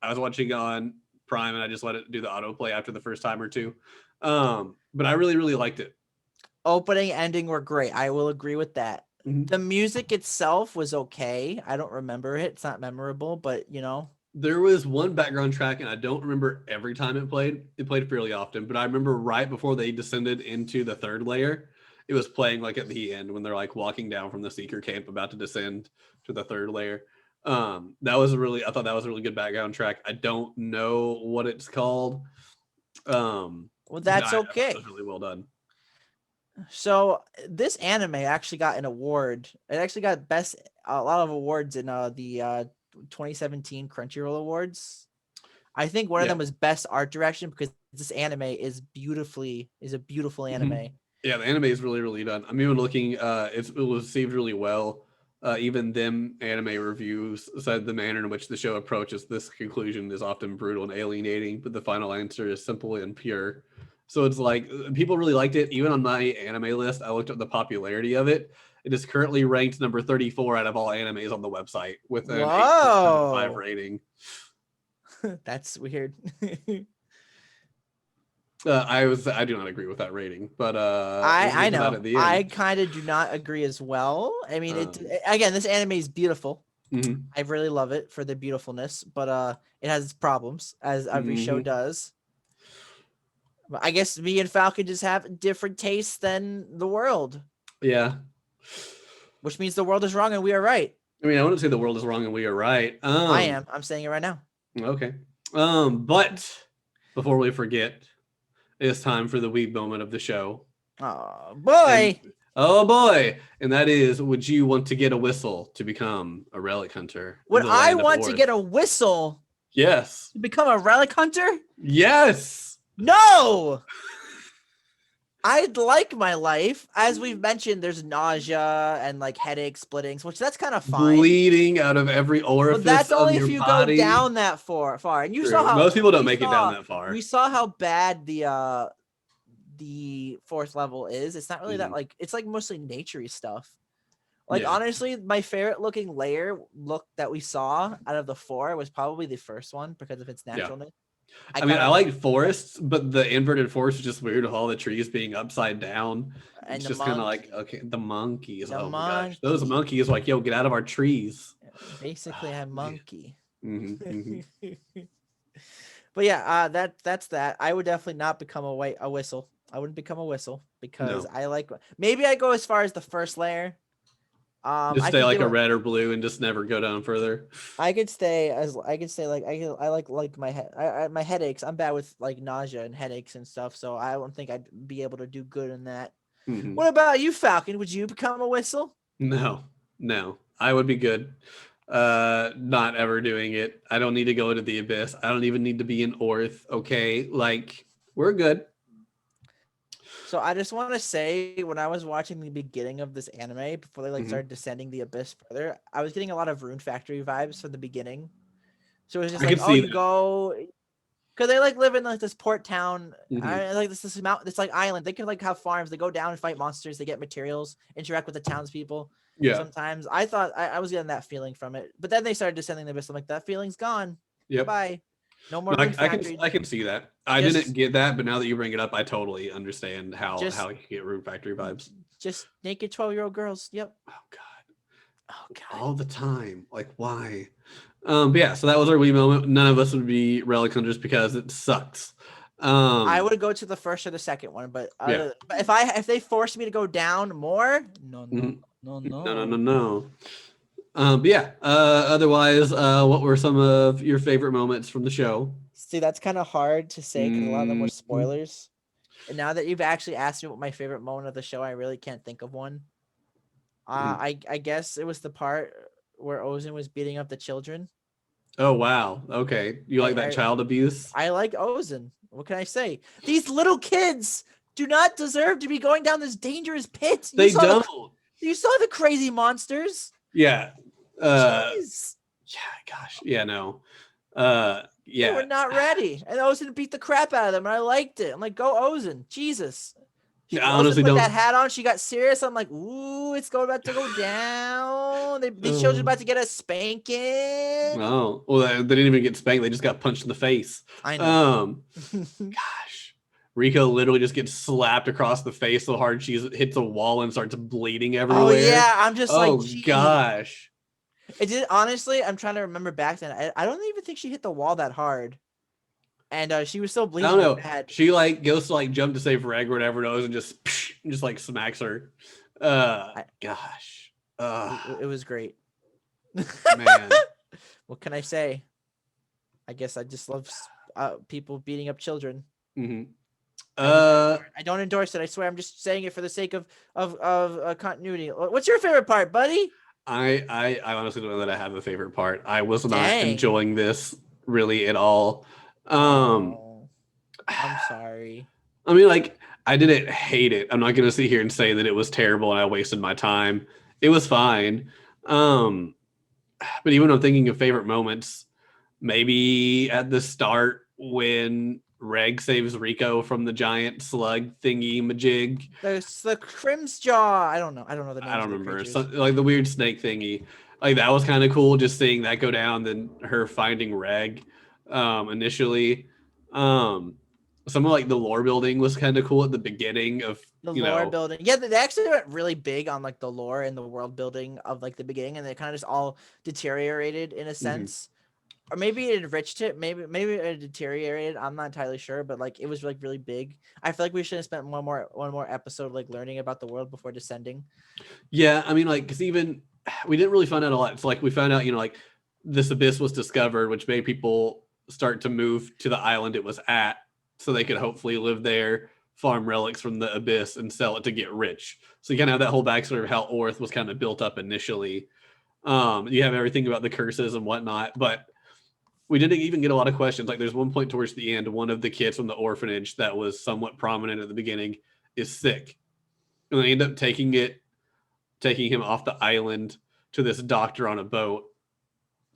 I was watching on Prime and I just let it do the autoplay after the first time or two. But I really liked it. Opening, ending were great. I will agree with that. Mhm. The music itself was okay. I don't remember it. It's not memorable, but you know. There was one background track, and I don't remember every time it played. It played fairly often, but I remember right before they descended into the 3rd layer, it was playing like at the end when they're like walking down from the seeker camp about to descend to the 3rd layer. I thought that was a really good background track. I don't know what it's called. Well, But that's I thought it okay. was really well done. So this anime actually got an award. It actually got a lot of awards in the 2017 Crunchyroll Awards. I think one of Yeah. them was best art direction because this anime is a beautiful Mhm. anime. Yeah, the anime is really done. I'm even looking. It was received really well. Even them anime reviews said the manner in which the show approaches this conclusion is often brutal and alienating, but the final answer is simple and pure. So it's like people really liked it. Even on my anime list, I looked up the popularity of it. It is currently ranked number 34 out of all animes on the website with an 8.75 Whoa, rating. that's weird. I do not agree with that rating, but we'll I get to that at know. the I end. kind of do not agree as well. I mean, it Um, again, this anime is beautiful. mhm, I really love it for the beautifulness, but it has its problems as every show mhm. does. But I guess me and Falcon just have different tastes than the world, Yeah. which means the world is wrong and we are right. I mean, I wouldn't say the world is wrong and we are right. I am. I'm saying it right now. Okay. But before we forget, it's time for the weeb moment of the show. Oh And boy. oh boy, and that is, would you want to get a whistle to become a relic hunter in Would the I land of want to Orth? get a whistle Yes. to become a relic hunter? Yes. No. I'd like my life. As we've mentioned, there's nausea and like headache splittings, which that's kind of fine. Bleeding out of every But orifice that's of only your if you go body. down that far. And you saw True. how Most people don't we make it down saw that far. we saw how bad the 4th level is. It's not really that Mhm. like it's like mostly naturey stuff. Like Yeah. honestly, my favorite looking layer look that we saw out of the 4 was probably the first one because of its Yeah. naturalness. I mean, I like forests, but the inverted forest is just weird with all the trees being upside down. And It's the just kind of like, monkey. okay, the monkeys. The Oh my gosh. Those monkey. monkeys, like, yo, get out of our trees. Basically a Man. monkey. Hmm. But yeah, that's that. I would definitely not become a whistle. I wouldn't become a whistle because No. I like maybe I go as far as the first layer. Just I stay could like give a red or blue and just never go down further. I could stay like I like my head my headaches. I'm bad with like nausea and headaches and stuff, so I don't think I'd be able to do good in that. Mhm. What about you, Falcon? Would you become a whistle? No, I would be good. Not ever doing it. I don't need to go into the abyss. I don't even need to be in Orth. Okay, like we're good. So I just want to say, when I was watching the beginning of this anime before they like Mhm. started descending the abyss further, I was getting a lot of Rune Factory vibes from the beginning. So it was just I like, can oh, see you that. go, because they like live in like this port town, Mhm. like this mountain, this like island. They can like have farms. They go down and fight monsters. They get materials, interact with the townspeople. Yeah. Sometimes I thought I was getting that feeling from it, but then they started descending the abyss. I'm like, that feeling's gone. Yep. Goodbye. No more No, Rune I Factory. can see that. I didn't Just get that, but now that you bring it up, I totally understand just how you get Root Factory vibes. just naked 12-year-old girls. Yep. Oh God, Oh God. all the time. Like why? But yeah, so that was our Wii moment. None of us would be Relic Hunters because it sucks. I Um, would go to the first or the second one, but yeah. but if they forced me to go down more, no, Mhm. no, No, no. no. But yeah. Otherwise, what were some of your favorite moments from the show? See, that's kind of hard to say because a lot of them were Mm, spoilers. And now that you've actually asked me what my favorite moment of the show, I really can't think of one. mhm. I guess it was the part where Ozen was beating up the children. Oh wow. Okay, you like that I child abuse? I like Ozen. What can I say? These little kids do not deserve to be going down this dangerous pit. They don't. You saw the crazy monsters. Yeah. Uh, Jeez. yeah. Gosh. Yeah. No. They were Yeah. not ready. And Ozen beat the crap out of them. And I liked it. I'm like, go Ozen. Jesus. I Ozen honestly put that don't. hat on. She got serious. I'm like, ooh, it's going about to go down. These children Uh, about to get a spanking. oh, well, they didn't even get spanked. They just got punched in the face. I know. Um, Gosh, Riko literally just gets slapped across the face so hard she hits a wall and starts bleeding Oh everywhere. yeah. I'm just like, Oh gee. gosh. It did honestly, I'm trying to remember back then. I don't even think she hit the wall that hard. And she was still I don't bleeding know. bad. She like goes to like jump to save Reg or whatever it was and just like smacks her. I, Gosh. it was great. Man. What can I say? I guess I just love people beating up children. Hmm. I don't endorse it. I swear. I'm just saying it for the sake of continuity. What's your favorite part, buddy? I honestly don't know that I have a favorite part. I was not Dang. enjoying this really at all. Um, Oh, I'm sorry. I mean, like, I didn't hate it. I'm not gonna sit here and say that it was terrible and I wasted my time. It was fine. Um, but even when I'm thinking of favorite moments, maybe at the start when Reg saves Riko from the giant slug thingy majig. The Crim's Jaw. I don't know. I don't know the I names don't of the remember. creatures. Like the weird snake thingy. Like that was kind of cool just seeing that go down, then her finding Reg initially. Um some of like the lore building was kind of cool at the beginning of, The you lore know, building. Yeah, they actually went really big on like the lore and the world building of like the beginning, and they kind of just all deteriorated in a mhm. sense. Or maybe it enriched it. Maybe it deteriorated. I'm not entirely sure, but like it was like really big. I feel like we should have spent one more episode like learning about the world before descending. Yeah, I mean like because even we didn't really find out a lot. It's like we found out, you know, like this abyss was discovered, which made people start to move to the island it was at so they could hopefully live there, farm relics from the abyss, and sell it to get rich. So you kind of have that whole backstory of how Orth was kind of built up initially. You have everything about the curses and whatnot, but we didn't even get a lot of questions. Like there's one point towards the end, one of the kids from the orphanage that was somewhat prominent at the beginning is sick. And they end up taking him off the island to this doctor on a boat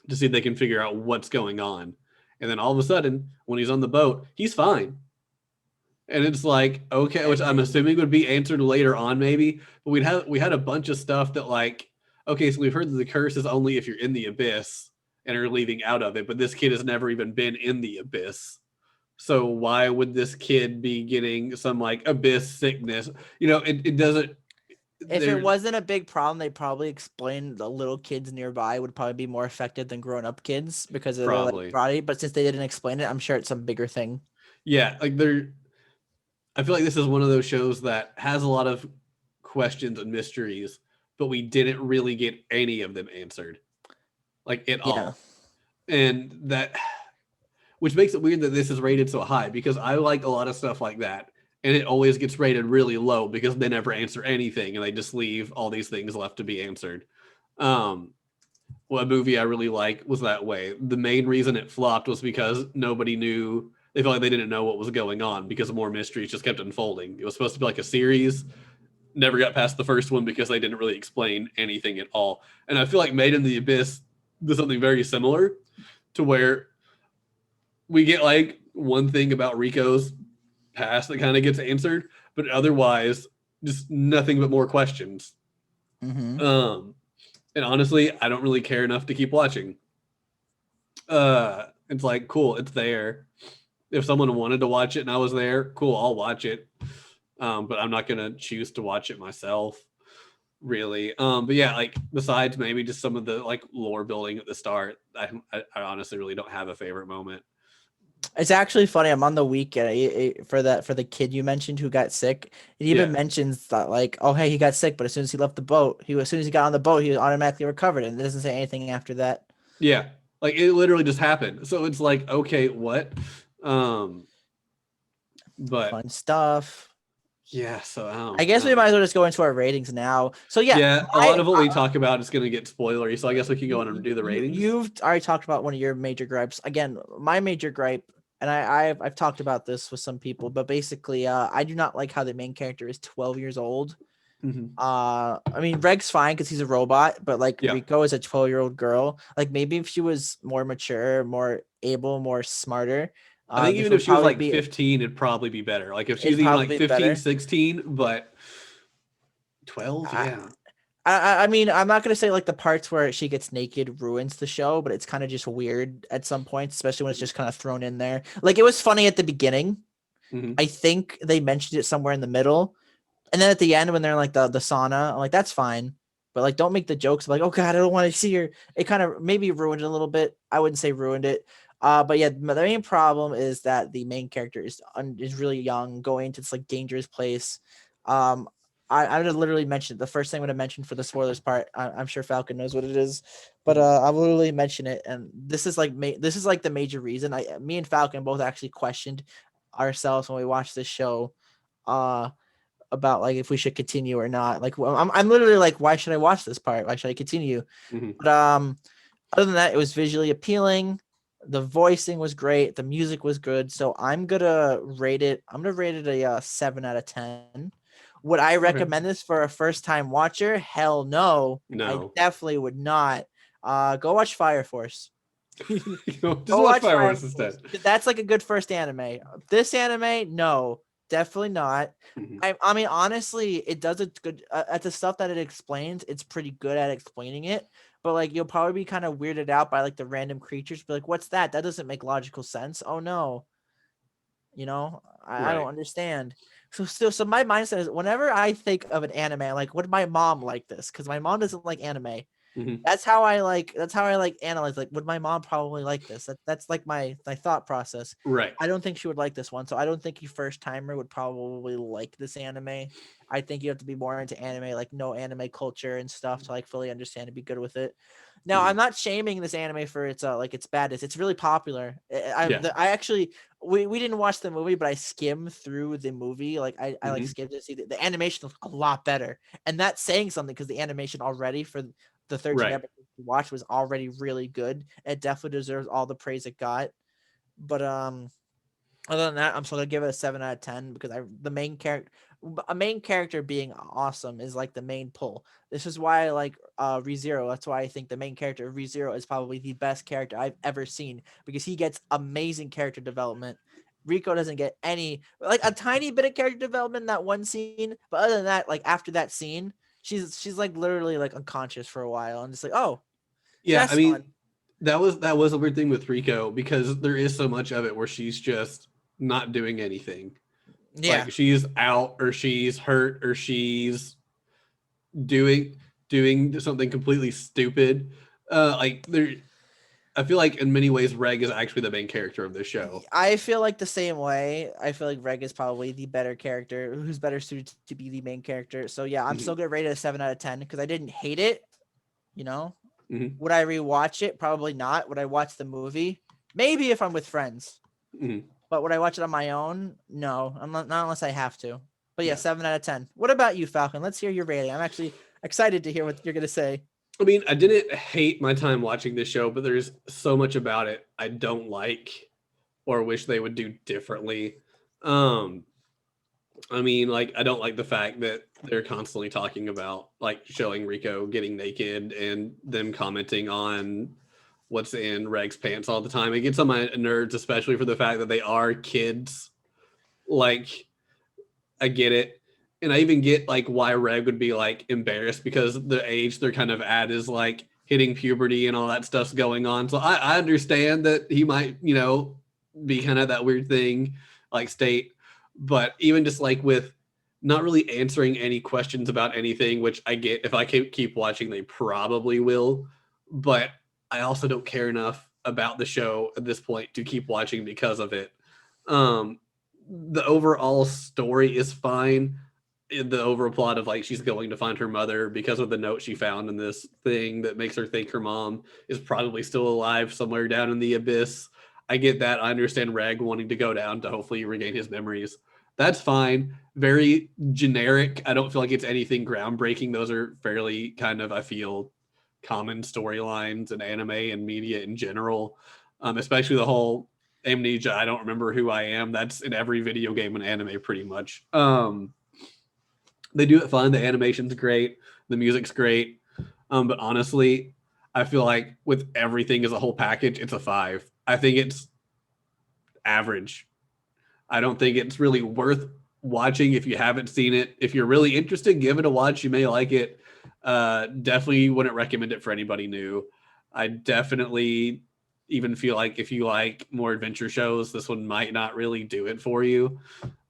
to see if they can figure out what's going on. And then all of a sudden, when he's on the boat, he's fine. And it's like, okay, which And I'm assuming would be answered later on, maybe. But we had a bunch of stuff that like, okay, so we've heard that the curse is only if you're in the abyss and are leaving out of it, but this kid has never even been in the abyss. So why would this kid be getting some like abyss sickness? You know, it doesn't. if it There's wasn't a big problem, they probably explained the little kids nearby would probably be more effective than grown up kids because of their like probably, body. But since they didn't explain it, I'm sure it's some bigger thing. yeah, like there. I feel like this is one of those shows that has a lot of questions and mysteries, but we didn't really get any of them answered, like at Yeah. all. And that, which makes it weird that this is rated so high, because I like a lot of stuff like that, and it always gets rated really low because they never answer anything and they just leave all these things left to be answered. Well, a movie I really like was that way. The main reason it flopped was because nobody knew. They felt like they didn't know what was going on because more mysteries just kept unfolding. It was supposed to be like a series. Never got past the first one because they didn't really explain anything at all. And I feel like Maiden in the Abyss did something very similar, to where we get like one thing about Riko's past that kind of gets answered, but otherwise just nothing but more questions. Mm-hmm. And honestly, I don't really care enough to keep watching. It's like, cool, it's there. If someone wanted to watch it and I was there, cool, I'll watch it. But I'm not gonna choose to watch it myself, really. But yeah, like besides maybe just some of the like lore building at the start, I honestly really don't have a favorite moment. It's actually funny. I'm on the weekend for the kid you mentioned who got sick. It even Yeah. mentions that like, oh hey, he got sick, but as soon as he left the boat, as soon as he got on the boat, he was automatically recovered, and it doesn't say anything after that. Yeah, like it literally just happened. So it's like, okay, what? But Fun stuff. yeah, so I guess we don't might as know. well just go into our ratings now. So yeah, Yeah, a lot of what we talk about is going to get spoilery, so I guess we can go on and do the ratings. You've already talked about one of your major gripes. Again, my major gripe, and I've talked about this with some people, but basically, I do not like how the main character is 12 years old. I mean, Reg's fine because he's a robot, but like Yeah. Riko is a 12-year-old girl. Like maybe if she was more mature, more able, more smarter. I think this even would if she was probably like 15, it'd probably be better. Like if she's it'd even like probably be 15, better. 16, but 12, I, yeah. I mean, I'm not gonna say like the parts where she gets naked ruins the show, but it's kind of just weird at some points, especially when it's just kind of thrown in there. Like it was funny at the beginning. I think they mentioned it somewhere in the middle, and then at the end when they're in like the sauna, I'm like, that's fine, but like don't make the jokes like, oh god, I don't want to see her. It kind of maybe ruined it a little bit. I wouldn't say ruined it. But yeah, the main problem is that the main character is really young, going into this like dangerous place. Um, I would literally mention the first thing I'm gonna mention for the spoilers part. I'm sure Falcon knows what it is, but I'll literally mention it. And this is like the major reason. Me and Falcon both actually questioned ourselves when we watched this show, about like if we should continue or not. Like, well, I'm literally like, why should I watch this part? Why should I continue? But other than that, it was visually appealing. The voicing was great. The music was good. So I'm gonna rate it. I'm gonna rate it a 7 out of 10. Would I recommend this for a first time watcher? Hell no. I No. definitely would not. Go watch Fire Force. Just Go watch watch Fire Fireworks Force. instead. That's like a good first anime. This anime, no, definitely not. I mean, honestly, it does a good at the stuff that it explains. It's pretty good at explaining it, but like you'll probably be kind of weirded out by like the random creatures. Be like, what's that? That doesn't make logical sense. Oh no, I don't understand. So my mindset is whenever I think of an anime, I'm like, would my mom like this? Because my mom doesn't like anime. That's how I like analyze, like, would my mom probably like this? That's like my thought process. Right. I don't think she would like this one, so I don't think you first timer would probably like this anime. I think you have to be more into anime, like no anime culture and stuff to like fully understand and be good with it. Now, I'm not shaming this anime for its like its badness. It's really popular. I actually we didn't watch the movie, but I skimmed through the movie. Like I like skimmed to see the animation looks a lot better, and that's saying something because the animation already for the 13 episodes we watched was already really good. It definitely deserves all the praise it got. But other than that, I'm still gonna give it a 7 out of 10 because a main character being awesome is like the main pull. This is why I like ReZero. That's why I think the main character of ReZero is probably the best character I've ever seen because he gets amazing character development. Riko doesn't get any, like a tiny bit of character development in that one scene, but other than that, like after that scene, she's like literally like unconscious for a while and just like, oh, Yeah, that's I mean, fun. that was a weird thing with Riko because there is so much of it where she's just not doing anything. Yeah. Like she's out or she's hurt or she's doing something completely stupid. Like there I feel like in many ways Reg is actually the main character of this show. I feel like the same way. I feel like Reg is probably the better character, who's better suited to be the main character. So yeah, I'm still gonna rate it a 7 out of 10 because I didn't hate it. You know, would I rewatch it? Probably not. Would I watch the movie? Maybe if I'm with friends. But would I watch it on my own? No, I'm not unless I have to. But yeah, 7 out of 10. What about you, Falcon? Let's hear your rating. I'm actually excited to hear what you're gonna say. I mean, I didn't hate my time watching this show, but there's so much about it I don't like or wish they would do differently. I mean, like, I don't like the fact that they're constantly talking about, like, showing Riko getting naked and them commenting on what's in Reg's pants all the time. It gets on my nerves, especially for the fact that they are kids. Like, I get it. And I even get, like, why Reg would be, like, embarrassed because the age they're kind of at is, like, hitting puberty and all that stuff's going on. So I understand that he might, you know, be kind of that weird thing, like, state. But even just like with not really answering any questions about anything, which I get if I keep watching, they probably will. But I also don't care enough about the show at this point to keep watching because of it. The overall story is fine. The overall plot of like she's going to find her mother because of the note she found in this thing that makes her think her mom is probably still alive somewhere down in the abyss. I get that. I understand Reg wanting to go down to hopefully regain his memories. That's fine. Very generic. I don't feel like it's anything groundbreaking. Those are fairly kind of, I feel, common storylines in anime and media in general, especially the whole amnesia. I don't remember who I am. That's in every video game and anime pretty much. They do it fun. The animation's great. The music's great. But honestly, I feel like with everything as a whole package, it's a 5. I think it's average. I don't think it's really worth watching if you haven't seen it. If you're really interested, give it a watch. You may like it. Definitely wouldn't recommend it for anybody new. I definitely even feel like if you like more adventure shows, this one might not really do it for you.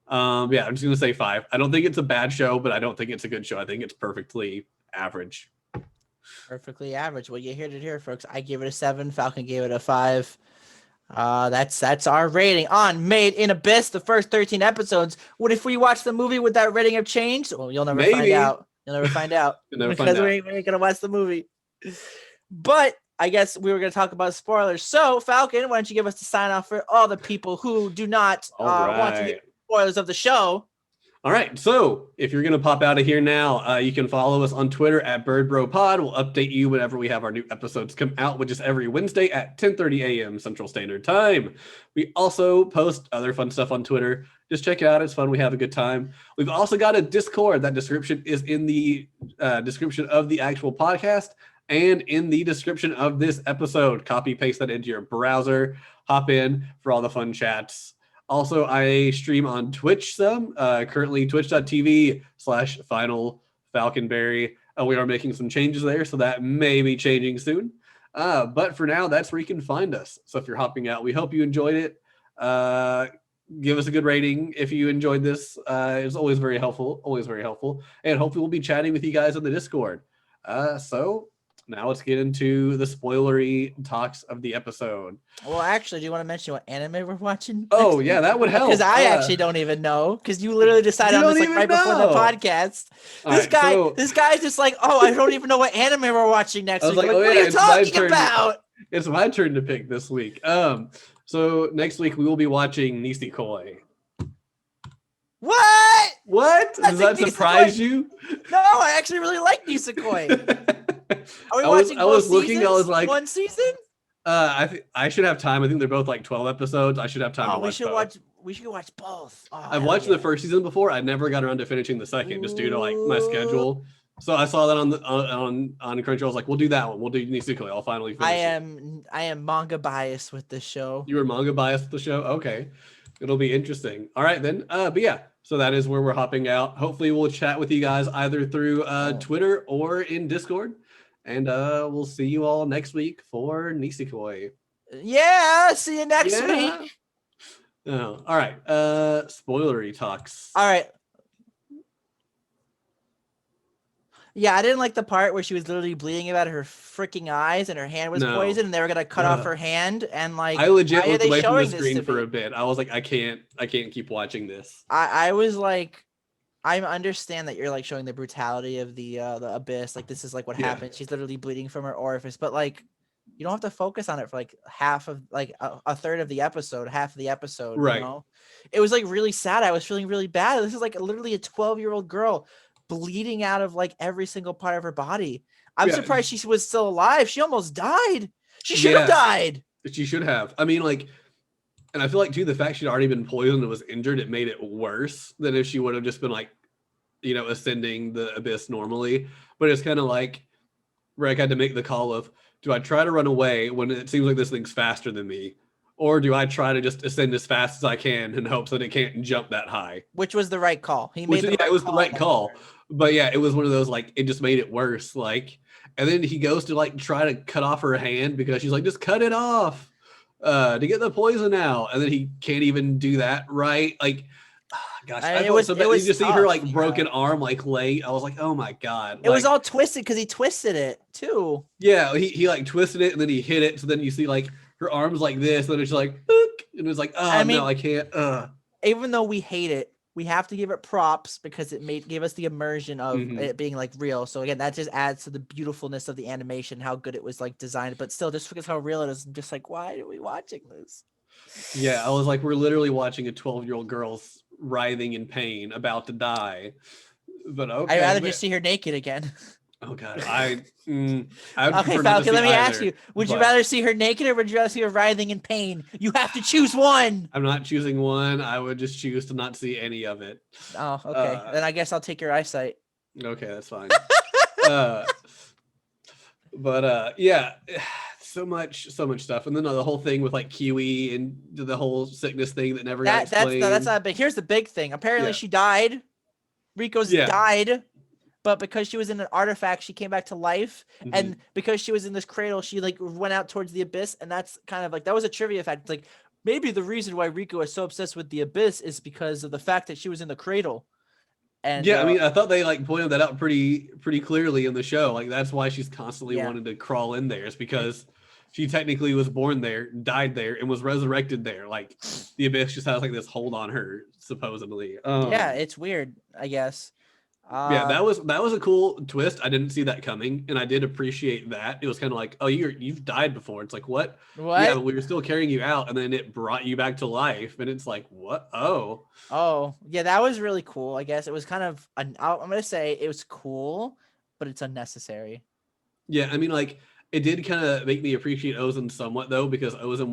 Yeah, I'm just going to say 5. I don't think it's a bad show, but I don't think it's a good show. I think it's perfectly average. Perfectly average. Well, you heard it here, folks. I gave it a 7. Falcon gave it a 5. That's our rating on Made in Abyss, the first 13 episodes. What if we watch the movie? Would that rating have changed? Well, you'll never find out. You'll never find out. Because we ain't gonna watch the movie. But I guess we were gonna talk about spoilers. So, Falcon, why don't you give us the sign off for all the people who do not want to hear spoilers of the show? All right, so if you're going to pop out of here now, you can follow us on Twitter at BirdBroPod. We'll update you whenever we have our new episodes come out, which is every Wednesday at 10:30 a.m. Central Standard Time. We also post other fun stuff on Twitter. Just check it out. It's fun. We have a good time. We've also got a Discord. That description is in the description of the actual podcast and in the description of this episode. Copy, paste that into your browser. Hop in for all the fun chats. Also, I stream on Twitch some, currently twitch.tv/FinalFalconberry. We are making some changes there, so that may be changing soon. But for now, that's where you can find us. So if you're hopping out, we hope you enjoyed it. Give us a good rating if you enjoyed this. It's always very helpful, And hopefully we'll be chatting with you guys on the Discord. So now let's get into the spoilery talks of the episode. Well, actually, do you want to mention what anime we're watching? Oh, yeah, that would help. Because I actually don't even know. Because you literally decided on this like right before the podcast. This guy's just like, oh, I don't even know what anime we're watching next week. Like, what are you talking about? It's my turn to pick this week. So next week we will be watching Nisekoi. What? Does that surprise you? No, I actually really like Nisekoi. Are we watching both seasons? I was like, one season? I should have time. I think they're both like 12 episodes. I should have time to watch both. We should watch both. I've watched the first season before. I never got around to finishing the second just due to like my schedule. So I saw that on Crunchyroll. I was like, we'll do that one. We'll do Nisekoi. I'll finally finish I am manga biased with this show. You were manga biased with the show? Okay. It'll be interesting. All right then. But yeah, so that is where we're hopping out. Hopefully we'll chat with you guys either through Twitter or in Discord. And we'll see you all next week for Nisekoi. Yeah, see you next week. Oh, all right. Spoilery talks. All right. Yeah, I didn't like the part where she was literally bleeding out of her freaking eyes and her hand was No. poisoned and they were gonna cut off her hand and like I legit why are looked they away from the showing this screen to for me? a bit. I was like, I can't keep watching this. I was like, I understand that you're like showing the brutality of the abyss, like this is like what Yeah. happened. She's literally bleeding from her orifice, but like you don't have to focus on it for like half of like a third of the episode, half of the episode. Right. You know, it was like really sad. I was feeling really bad. This is like literally a 12-year-old girl bleeding out of like every single part of her body. I'm Yeah. surprised she was still alive. She almost died. She should have Yeah. died. She should have. I mean, like, and I feel like too, the fact she'd already been poisoned and was injured, it made it worse than if she would have just been like, you know, ascending the abyss normally. But it's kind of like Rick had to make the call of, do I try to run away when it seems like this thing's faster than me? Or do I try to just ascend as fast as I can in hopes that it can't jump that high? Which was the right call. He made It was the right call. But yeah, it was one of those, like, it just made it worse. Like, and then he goes to like try to cut off her hand because she's like, just cut it off to get the poison out. And then he can't even do that right. Like, gosh, I felt so bad. You just see her like broken arm like late. I was like, oh my God. It was all twisted because he twisted it too. Yeah, he like twisted it and then he hit it. So then you see like her arms like this, and then it's like, book, and it was like, oh, no, I can't. Even though we hate it, we have to give it props because it gave us the immersion of it being like real. So again, that just adds to the beautifulness of the animation, how good it was like designed. But still, just because how real it is, I'm just like, why are we watching this? Yeah, I was like, we're literally watching a 12-year-old girl's writhing in pain, about to die. But okay, I'd rather just see her naked again. Oh God, I would okay, Falcon, let me ask you: would you rather see her naked or would you rather see her writhing in pain? You have to choose one. I'm not choosing one. I would just choose to not see any of it. Oh, okay. Then I guess I'll take your eyesight. Okay, that's fine. Yeah, so much stuff, and then the whole thing with like Kiwi and the whole sickness thing that never got explained. That's not big. Here's the big thing. Apparently, she died. Riko's died. But because she was in an artifact, she came back to life. And because she was in this cradle, she like went out towards the abyss. And that's kind of like, that was a trivia fact. Like maybe the reason why Riko is so obsessed with the abyss is because of the fact that she was in the cradle. And yeah, I mean, I thought they like pointed that out pretty clearly in the show. Like that's why she's constantly wanted to crawl in there. It's because she technically was born there, died there, and was resurrected there. Like the abyss just has like this hold on her, supposedly. Yeah, it's weird, I guess. Yeah, that was a cool twist. I didn't see that coming, and I did appreciate that. It was kind of like, oh, you've died before. It's like, what? Yeah, but we were still carrying you out, and then it brought you back to life, and it's like, what? Oh, yeah, that was really cool. I guess it was kind of. I'm gonna say it was cool, but it's unnecessary. Yeah, I mean, like it did kind of make me appreciate Ozen somewhat though, because Ozen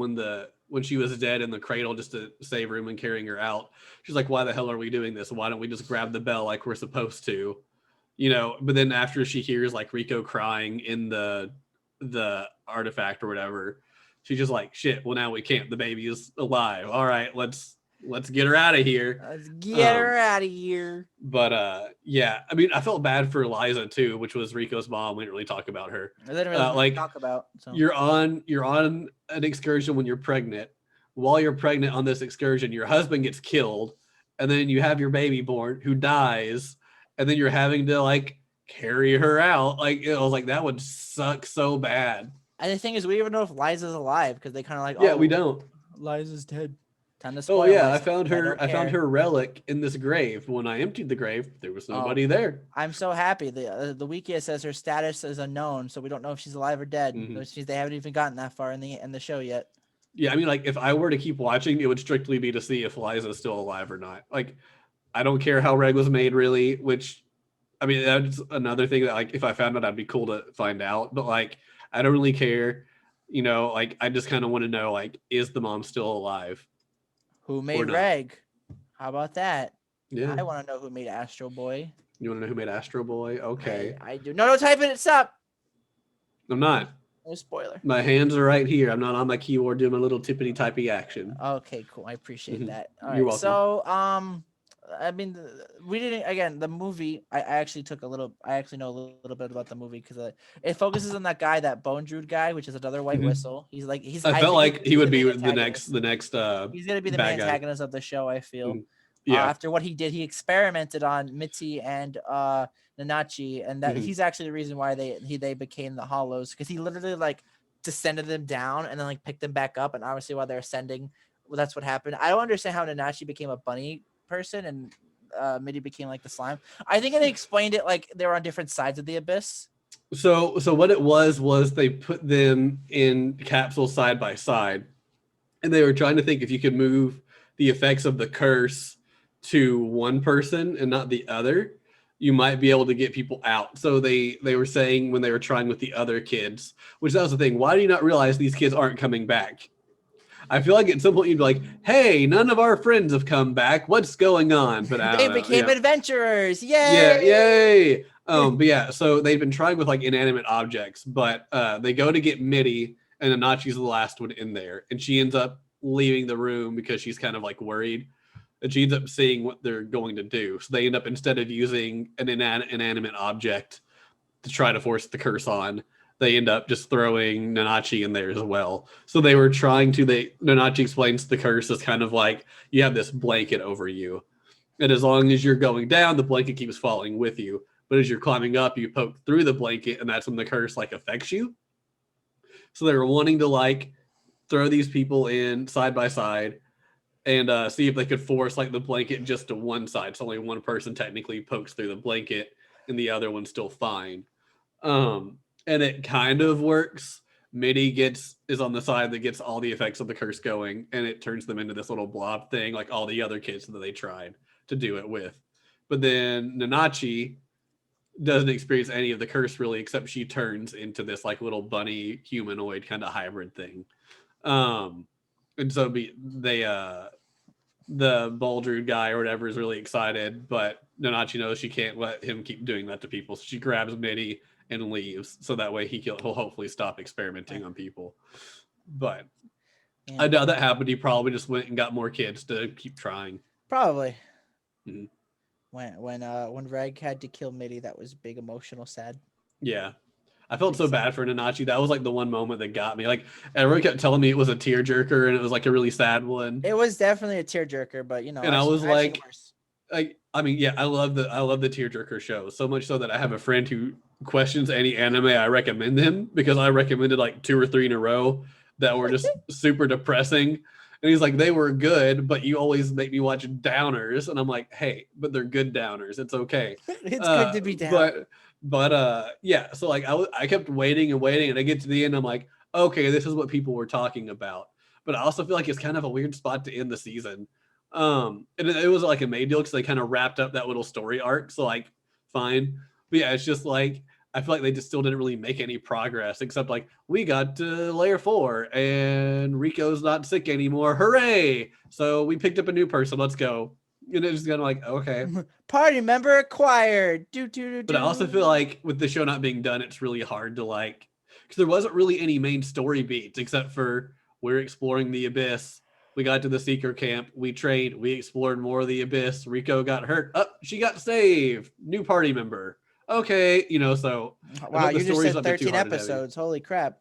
when she was dead in the cradle just to save room and carrying her out, she's like, why the hell are we doing this? Why don't we just grab the bell like we're supposed to? You know, but then after she hears like Riko crying in the artifact or whatever, she's just like, shit, well now we can't. The baby is alive. All right, let's get her out of here. Let's get her out of here. But yeah, I mean, I felt bad for Liza too, which was Riko's mom. We didn't really talk about her. I didn't really talk about. So. You're on an excursion when you're pregnant. While you're pregnant on this excursion, your husband gets killed, and then you have your baby born who dies, and then you're having to like carry her out. Like I was like, that would suck so bad. And the thing is, we don't even know if Liza's alive because they kind of like, yeah, we don't. Liza's dead. Oh yeah, I found her relic in this grave. When I emptied the grave, there was nobody there. I'm so happy. The Wikia says her status is unknown, so we don't know if she's alive or dead. They haven't even gotten that far in the show yet. Yeah, I mean, like if I were to keep watching, it would strictly be to see if Liza's still alive or not. Like, I don't care how Reg was made, really. Which, I mean, that's another thing that like if I found out, I'd be cool to find out. But like, I don't really care. You know, like I just kind of want to know, like, is the mom still alive? Who made Reg? How about that? Yeah. I want to know who made Astro Boy. You want to know who made Astro Boy? Okay. I do. No, type it. Stop. I'm not. No spoiler. My hands are right here. I'm not on my keyboard doing my little tippity-typey action. Okay, cool. I appreciate that. All right. You're welcome. So, I mean, we didn't. Again, the movie. I actually know a little bit about the movie because it focuses on that guy, that Bone Druid guy, which is another white whistle. I felt like he would be the next. He's gonna be the antagonist of the show. I feel. Yeah. After what he did, he experimented on Mitzi and Nanachi, and that he's actually the reason why they became the Hollows, because he literally like descended them down and then like picked them back up, and obviously while they're ascending, well, that's what happened. I don't understand how Nanachi became a bunny person and Mitty became like the slime. I think they explained it like they were on different sides of the abyss. So what it was they put them in capsules side by side, and they were trying to think if you could move the effects of the curse to one person and not the other, you might be able to get people out. So they were saying when they were trying with the other kids, which that was the thing. Why do you not realize these kids aren't coming back? I feel like at some point you'd be like, "Hey, none of our friends have come back. What's going on?" But I They don't know. became adventurers. Yay! Yeah, yay! But yeah, so they've been trying with like inanimate objects, but they go to get Mitty, and Nanachi's the last one in there, and she ends up leaving the room because she's kind of like worried, and she ends up seeing what they're going to do. So they end up, instead of using an inanimate object to try to force the curse on, they end up just throwing Nanachi in there as well. So they were trying to. Nanachi explains the curse as kind of like you have this blanket over you, and as long as you're going down, the blanket keeps falling with you. But as you're climbing up, you poke through the blanket, and that's when the curse like affects you. So they were wanting to like throw these people in side by side and see if they could force like the blanket just to one side. So only one person technically pokes through the blanket, and the other one's still fine. And it kind of works. Mitty is on the side that gets all the effects of the curse going, and it turns them into this little blob thing, like all the other kids that they tried to do it with. But then Ninachi doesn't experience any of the curse really, except she turns into this like little bunny humanoid kind of hybrid thing. And so the Baldrude guy or whatever is really excited, but Nanachi knows she can't let him keep doing that to people. So she grabs Mitty and leaves, so that way he'll hopefully stop experimenting on people. But yeah. I doubt that happened. He probably just went and got more kids to keep trying. Probably. Mm-hmm. When Reg had to kill Mitty, that was big, emotional, sad. Yeah. I felt so bad for Ninachi. That was like the one moment that got me. Like everyone kept telling me it was a tearjerker and it was like a really sad one. It was definitely a tearjerker, but you know. And I was like, I mean, yeah, I love the tearjerker show so much so that I have a friend who questions any anime I recommend him because I recommended like 2 or 3 in a row that were just super depressing. And he's like, they were good, but you always make me watch downers. And I'm like, hey, but they're good downers. It's okay. It's good to be down. But yeah, so like I kept waiting and waiting, and I get to the end, I'm like, okay, this is what people were talking about. But I also feel like it's kind of a weird spot to end the season. And it was like a made deal because they kind of wrapped up that little story arc. So like, fine. But yeah, it's just like I feel like they just still didn't really make any progress, except like we got to layer 4 and Riko's not sick anymore. Hooray! So we picked up a new person. Let's go. And it's just kind of like, okay. Party member acquired. But I also feel like with the show not being done, it's really hard to like, because there wasn't really any main story beats except for we're exploring the abyss. We got to the seeker camp. We trained. We explored more of the abyss. Riko got hurt. Oh, she got saved. New party member. Okay, you know, so. Wow, you just said 13 episodes. Holy crap.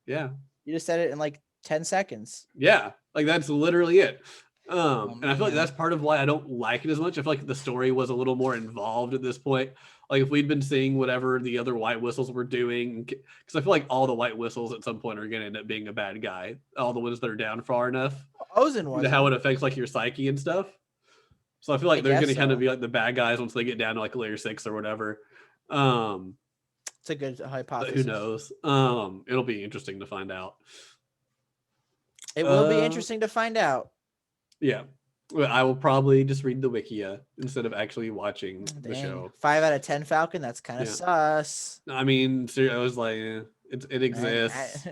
Yeah. You just said it in like 10 seconds. Yeah, like that's literally it. And I feel like that's part of why I don't like it as much. I feel like the story was a little more involved at this point. Like if we'd been seeing whatever the other white whistles were doing, because I feel like all the white whistles at some point are going to end up being a bad guy. All the ones that are down far enough. Ozen was. How it affects like your psyche and stuff. So I feel like they're going to kind of be like the bad guys once they get down to like layer 6 or whatever. It's a good hypothesis. Who knows? It'll be interesting to find out. It will be interesting to find out. Yeah. Well, I will probably just read the Wikia instead of actually watching the show. 5 out of 10 Falcon. That's kind of sus. I mean, I was like, it exists.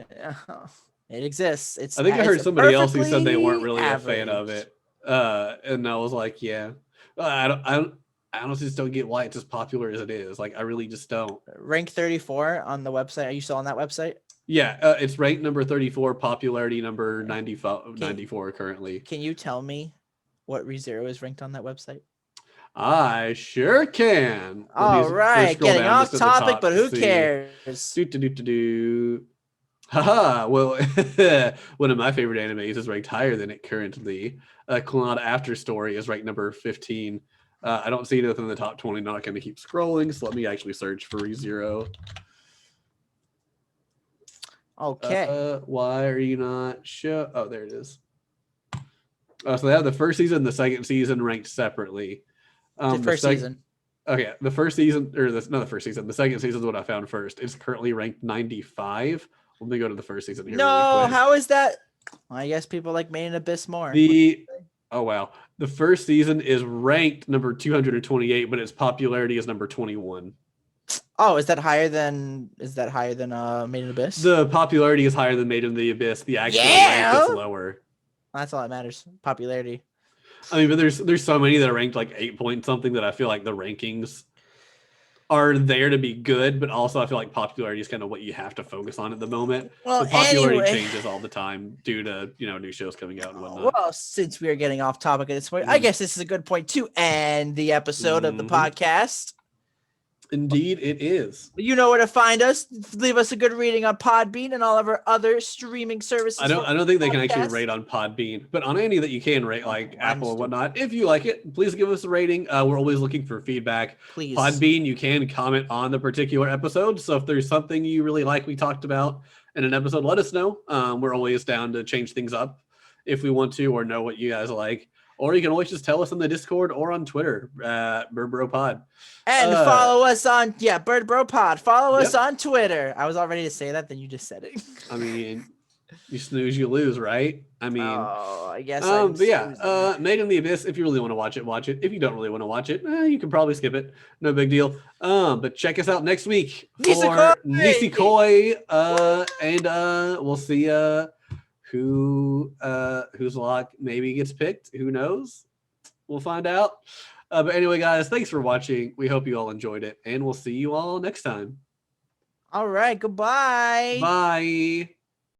It exists. I think I heard somebody else who said they weren't really a fan of it. And I was like, yeah. I honestly just don't get why it's as popular as it is. Like, I really just don't. Rank 34 on the website. Are you still on that website? Yeah, it's ranked number 34, popularity number 94 currently. Can you tell me what ReZero is ranked on that website? I sure can. All right, getting off topic, but who cares? Haha, well, one of my favorite animes is ranked higher than it currently. Clannad After Story is ranked number 15. I don't see it within the top 20. Not going to keep scrolling, so let me actually search for ReZero. Okay. Why are you not show? Oh, there it is. So they have the first season and the second season ranked separately. The first season. Okay, the first season, or not the first season, the second season is what I found first. It's currently ranked 95. Let me go to the first season here. No, really quick. how is that? Well, I guess people like Maiden Abyss more. Oh wow, the first season is ranked number 228, but its popularity is number 21. Oh, is that higher than Maiden Abyss? The popularity is higher than Maiden the Abyss. The actual rank is lower. That's all that matters. Popularity. I mean, but there's so many that are ranked like 8 point something that I feel like the rankings are there to be good, but also I feel like popularity is kind of what you have to focus on at the moment. Well, so popularity anyway, changes all the time due to new shows coming out and whatnot. Well, since we are getting off topic at this point, I guess this is a good point to end the episode of the podcast. Indeed, it is. You know where to find us. Leave us a good rating on Podbean and all of our other streaming services. I don't think they can actually rate on Podbean, but on any that you can rate, like Apple and whatnot. If you like it, please give us a rating. We're always looking for feedback. Please. Podbean, you can comment on the particular episode. So if there's something you really like we talked about in an episode, let us know. We're always down to change things up if we want to, or know what you guys like. Or you can always just tell us on the Discord or on Twitter, BirdBroPod. And follow us on, BirdBroPod. Follow us on Twitter. I was all ready to say that, then you just said it. I mean, you snooze, you lose, right? I mean, I guess. But yeah, Maiden the Abyss. If you really want to watch it, watch it. If you don't really want to watch it, you can probably skip it. No big deal. But check us out next week for Nisekoi. And we'll see whose lock maybe gets picked. Who knows? We'll find out. But anyway, guys, thanks for watching. We hope you all enjoyed it, and we'll see you all next time. All right. Goodbye. Bye.